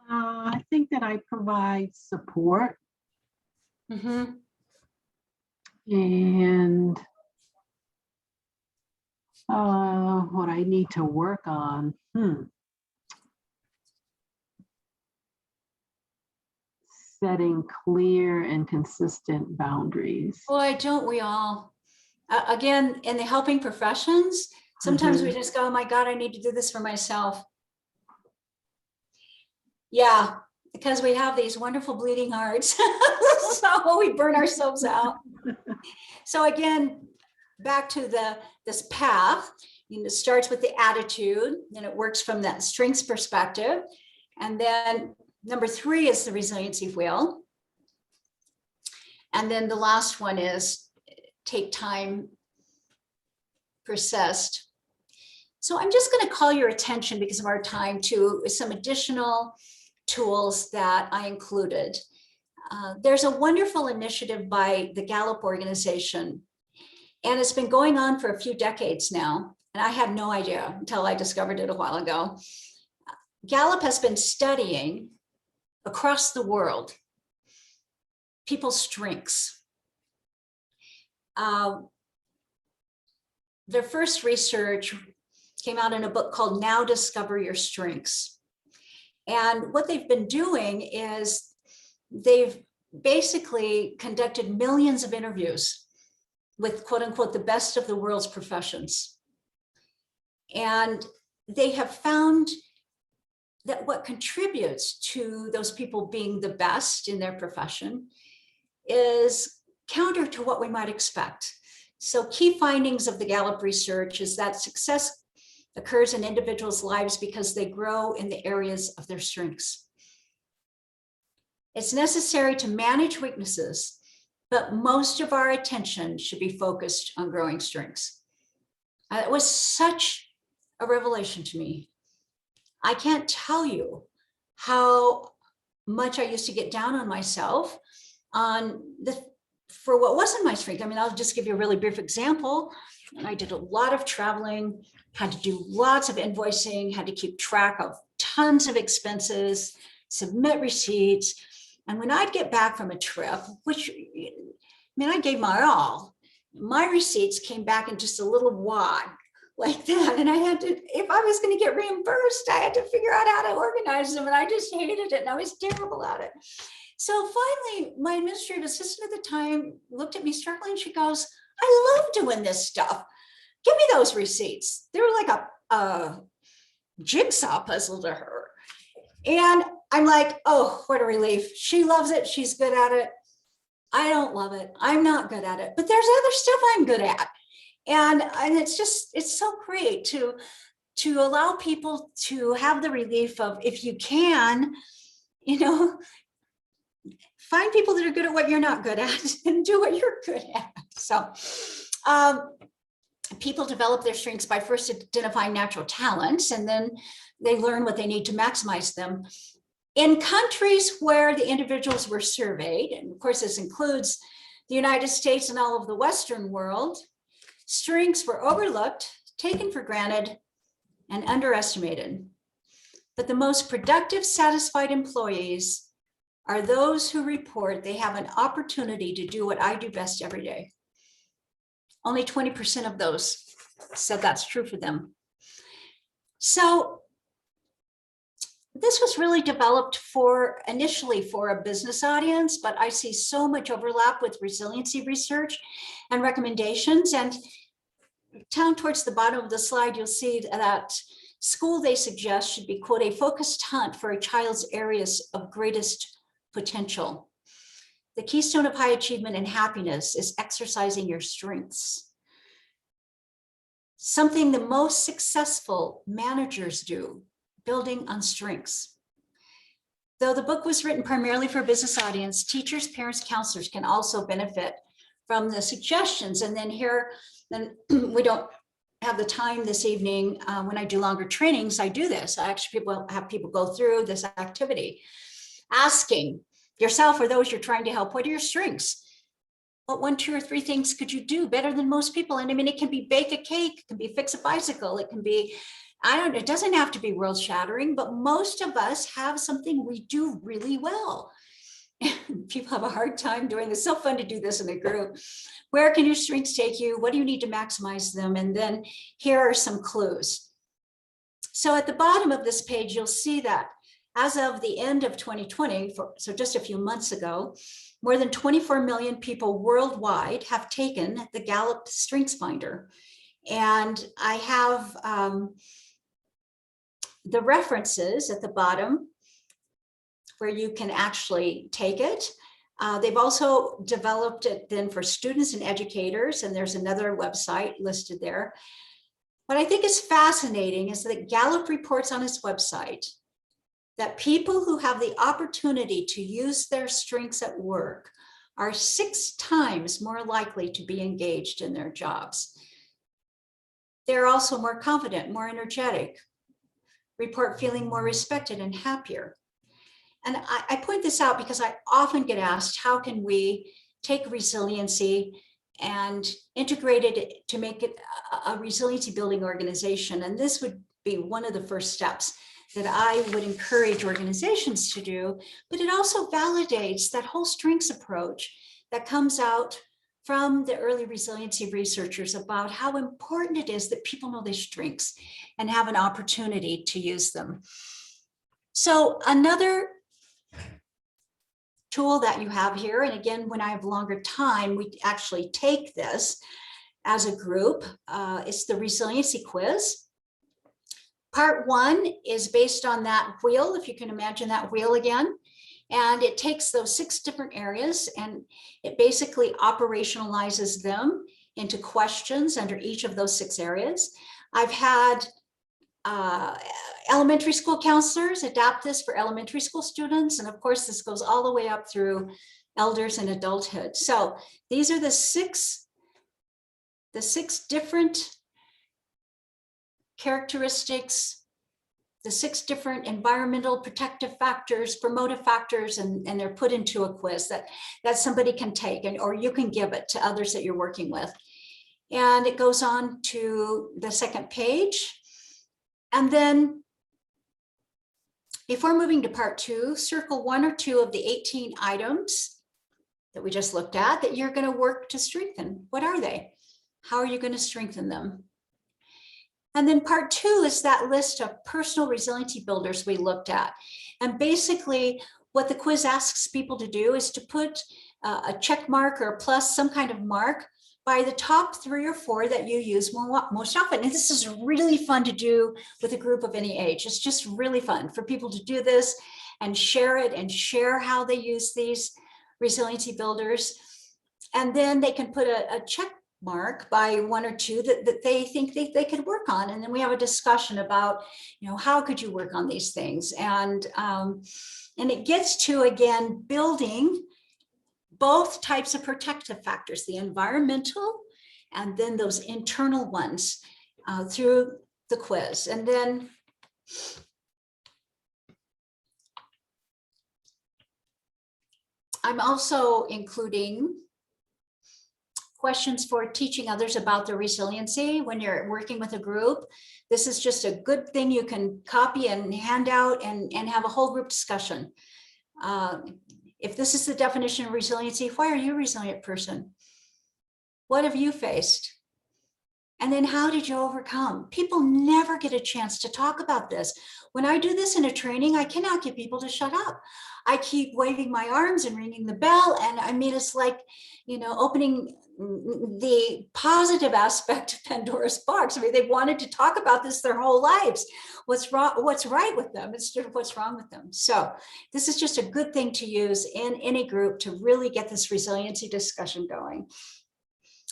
[SPEAKER 3] I think that I provide support. And What I need to work on. Setting clear and consistent boundaries.
[SPEAKER 2] Boy, don't we all? Again, in the helping professions, sometimes we just go, oh my God, I need to do this for myself. Yeah, because we have these wonderful bleeding hearts. So we burn ourselves out. So again, back to this path, it starts with the attitude, and it works from that strengths perspective. And then number 3 is the resiliency wheel. And then the last one is take time, persist. So I'm just going to call your attention, because of our time, to some additional tools that I included. There's a wonderful initiative by the Gallup organization, and it's been going on for a few decades now. And I had no idea until I discovered it a while ago. Gallup has been studying across the world people's strengths. Their first research came out in a book called Now Discover Your Strengths. And what they've been doing is they've basically conducted millions of interviews with, quote unquote, the best of the world's professions. And they have found that what contributes to those people being the best in their profession is counter to what we might expect. So key findings of the Gallup research is that success occurs in individuals' lives because they grow in the areas of their strengths. It's necessary to manage weaknesses, but most of our attention should be focused on growing strengths. It was such a revelation to me. I can't tell you how much I used to get down on myself for what wasn't my strength. I mean, I'll just give you a really brief example. And I did a lot of traveling, had to do lots of invoicing, had to keep track of tons of expenses, submit receipts. And when I'd get back from a trip, which, I mean, I gave my all, my receipts came back in just a little wad like that. And I had to, if I was going to get reimbursed, I had to figure out how to organize them. And I just hated it. And I was terrible at it. So finally, my administrative assistant at the time looked at me struggling. She goes, I love doing this stuff. Give me those receipts. They were like a jigsaw puzzle to her. And I'm like, oh, what a relief. She loves it. She's good at it. I don't love it. I'm not good at it, but there's other stuff I'm good at. And it's so great to allow people to have the relief of, if you can, find people that are good at what you're not good at and do what you're good at. So people develop their strengths by first identifying natural talents, and then they learn what they need to maximize them. In countries where the individuals were surveyed, and of course this includes the United States and all of the Western world, strengths were overlooked, taken for granted, and underestimated. But the most productive, satisfied employees are those who report they have an opportunity to do what I do best every day. Only 20% of those said that's true for them. So this was really developed initially for a business audience, but I see so much overlap with resiliency research and recommendations. And down towards the bottom of the slide, you'll see that school, they suggest, should be, quote, a focused hunt for a child's areas of greatest potential. The keystone of high achievement and happiness is exercising your strengths. Something the most successful managers do, building on strengths. Though the book was written primarily for a business audience, teachers, parents, counselors can also benefit from the suggestions. And then we don't have the time this evening. When I do longer trainings, I do this. I actually have people go through this activity, asking yourself or those you're trying to help, what are your strengths? What 1, 2, or 3 things could you do better than most people? And I mean, it can be bake a cake, it can be fix a bicycle, it can be, it doesn't have to be world shattering, but most of us have something we do really well. people have a hard time doing this. So fun to do this in a group. Where can your strengths take you? What do you need to maximize them? And then here are some clues. So at the bottom of this page, you'll see that as of the end of 2020, so just a few months ago, more than 24 million people worldwide have taken the Gallup Strengths Finder. And I have the references at the bottom where you can actually take it. They've also developed it then for students and educators, and there's another website listed there. What I think is fascinating is that Gallup reports on its website that people who have the opportunity to use their strengths at work are 6 times more likely to be engaged in their jobs. They're also more confident, more energetic, report feeling more respected and happier. And I point this out because I often get asked, how can we take resiliency and integrate it to make it a resiliency building organization? And this would be one of the first steps that I would encourage organizations to do, but it also validates that whole strengths approach that comes out from the early resiliency researchers about how important it is that people know their strengths and have an opportunity to use them. So another tool that you have here, and again, when I have longer time, we actually take this as a group, it's the resiliency quiz. Part 1 is based on that wheel, if you can imagine that wheel again. And it takes those 6 different areas and it basically operationalizes them into questions under each of those 6 areas. I've had elementary school counselors adapt this for elementary school students. And of course, this goes all the way up through elders and adulthood. So these are the six different characteristics, the 6 different environmental protective factors, promotive factors, and they're put into a quiz that somebody can take, or you can give it to others that you're working with. And it goes on to the second page. And then before moving to part 2, circle 1 or 2 of the 18 items that we just looked at that you're going to work to strengthen. What are they? How are you going to strengthen them? And then part 2 is that list of personal resiliency builders we looked at. And basically what the quiz asks people to do is to put a check mark or a plus, some kind of mark by the top 3 or 4 that you use most often. And this is really fun to do with a group of any age. It's just really fun for people to do this and share it and share how they use these resiliency builders. And then they can put a check mark by 1 or 2 that they think they could work on. And then we have a discussion about, how could you work on these things? And it gets to, again, building both types of protective factors, the environmental and then those internal ones through the quiz. And then I'm also including questions for teaching others about their resiliency when you're working with a group. This is just a good thing you can copy and hand out and have a whole group discussion. If this is the definition of resiliency, why are you a resilient person? What have you faced? And then how did you overcome? People never get a chance to talk about this. When I do this in a training, I cannot get people to shut up. I keep waving my arms and ringing the bell. And I mean, it's like, opening the positive aspect of Pandora's box. I mean, they've wanted to talk about this their whole lives. What's wrong, what's right with them instead of what's wrong with them. So this is just a good thing to use in any group to really get this resiliency discussion going.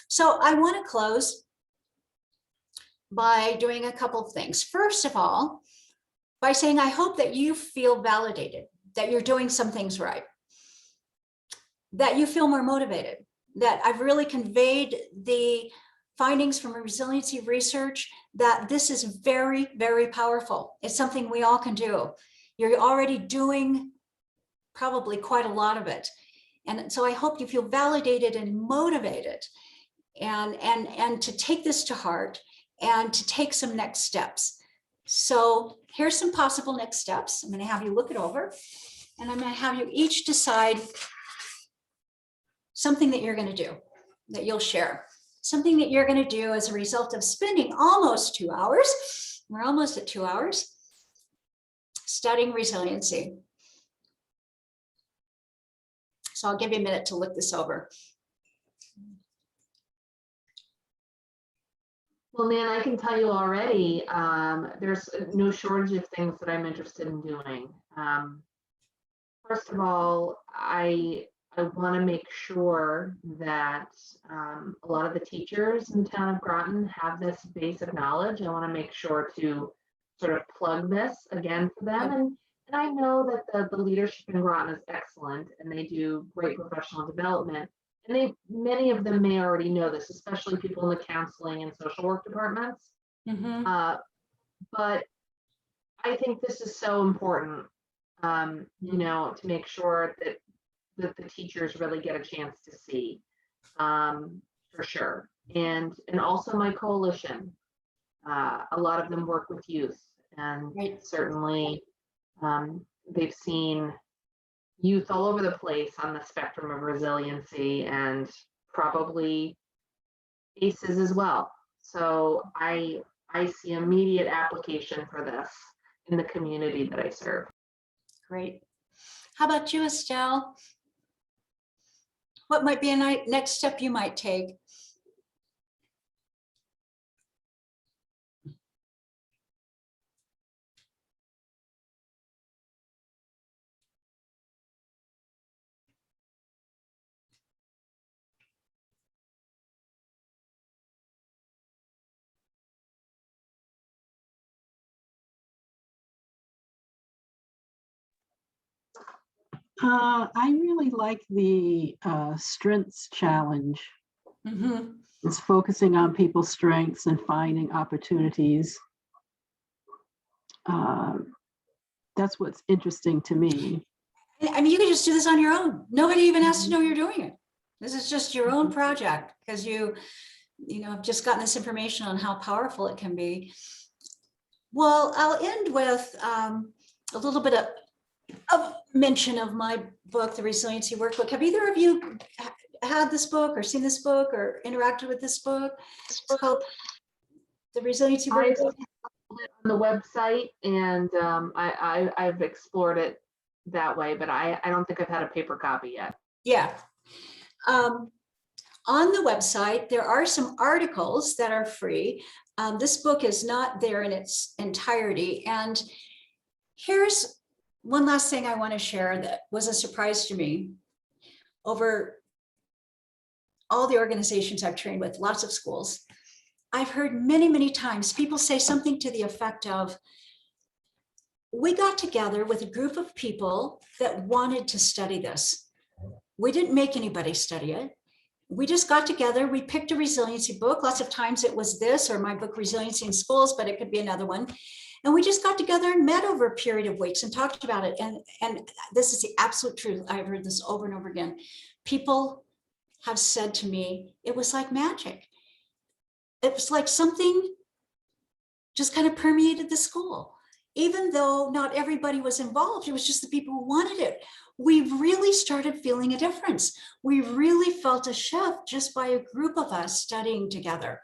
[SPEAKER 2] So I want to close by doing a couple of things. First of all, by saying, I hope that you feel validated, that you're doing some things right, that you feel more motivated, that I've really conveyed the findings from resiliency research, that this is very, very powerful. It's something we all can do. You're already doing probably quite a lot of it. And so I hope you feel validated and motivated and to take this to heart and to take some next steps. So here's some possible next steps. I'm going to have you look it over. And I'm going to have you each decide something that you're going to do, that you'll share. Something that you're going to do as a result of spending almost 2 hours. We're almost at 2 hours studying resiliency. So I'll give you a minute to look this over.
[SPEAKER 1] Well, Nan, I can tell you already, there's no shortage of things that I'm interested in doing. First of all, I want to make sure that a lot of the teachers in the town of Groton have this base of knowledge. I want to make sure to sort of plug this again for them. And I know that the leadership in Groton is excellent and they do great professional development. And many of them may already know this, especially people in the counseling and social work departments. But I think this is so important, you know, to make sure that the teachers really get a chance to see, for sure. And also my coalition, a lot of them work with youth, and certainly they've seen youth all over the place on the spectrum of resiliency and probably ACEs as well. So I see immediate application for this in the community that I serve.
[SPEAKER 2] Great. How about you, Estelle? What might be a next step you might take?
[SPEAKER 3] I really like the strengths challenge. It's focusing on people's strengths and finding opportunities. That's what's interesting to me.
[SPEAKER 2] I mean, you can just do this on your own. Nobody even has to know you're doing it. This is just your own project because you know, I've just gotten this information on how powerful it can be. Well, I'll end with a little bit of mention of my book, The Resiliency Workbook. Have either of you had this book or seen this book or interacted with this book? It's called The Resiliency Workbook.
[SPEAKER 1] On the website, and I've explored it that way, but I don't think I've had a paper copy yet.
[SPEAKER 2] Yeah. On the website, there are some articles that are free. This book is not there in its entirety. And here's one last thing I want to share that was a surprise to me. Over all the organizations I've trained with, lots of schools, I've heard many, many times people say something to the effect of, we got together with a group of people that wanted to study this. We didn't make anybody study it. We just got together, we picked a resiliency book. Lots of times it was this or my book, Resiliency in Schools, but it could be another one. And we just got together and met over a period of weeks and talked about it. And this is the absolute truth. I've heard this over and over again. People have said to me, it was like magic. It was like something just kind of permeated the school. Even though not everybody was involved, it was just the people who wanted it. We really started feeling a difference. We really felt a shift just by a group of us studying together.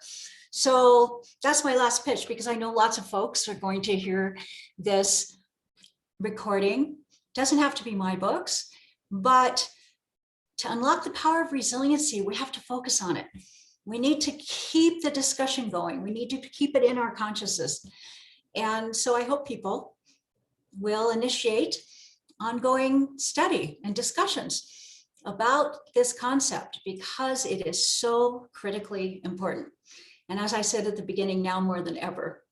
[SPEAKER 2] So that's my last pitch, because I know lots of folks are going to hear this recording. Doesn't have to be my books, but to unlock the power of resiliency, we have to focus on it. We need to keep the discussion going. We need to keep it in our consciousness. And so I hope people will initiate ongoing study and discussions about this concept, because it is so critically important. And as I said at the beginning, now more than ever.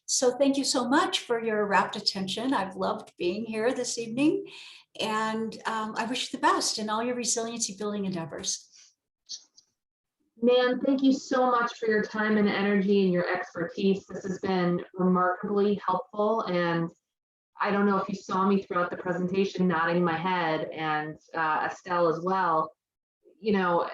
[SPEAKER 2] So thank you so much for your rapt attention. I've loved being here this evening, and I wish you the best in all your resiliency building endeavors.
[SPEAKER 1] Nan, thank you so much for your time and energy and your expertise. This has been remarkably helpful, and I don't know if you saw me throughout the presentation nodding my head, and Estelle as well. You know,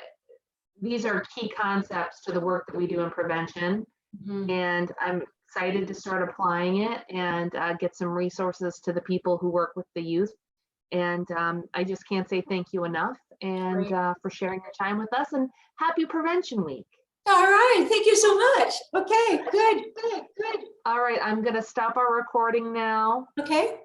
[SPEAKER 1] these are key concepts to the work that we do in prevention, and I'm excited to start applying it and get some resources to the people who work with the youth And I just can't say thank you enough, and
[SPEAKER 2] Great.
[SPEAKER 1] for sharing your time with us, and happy Prevention Week.
[SPEAKER 2] All right, thank you so much. Okay, good.
[SPEAKER 1] All right, I'm going to stop our recording now.
[SPEAKER 2] Okay.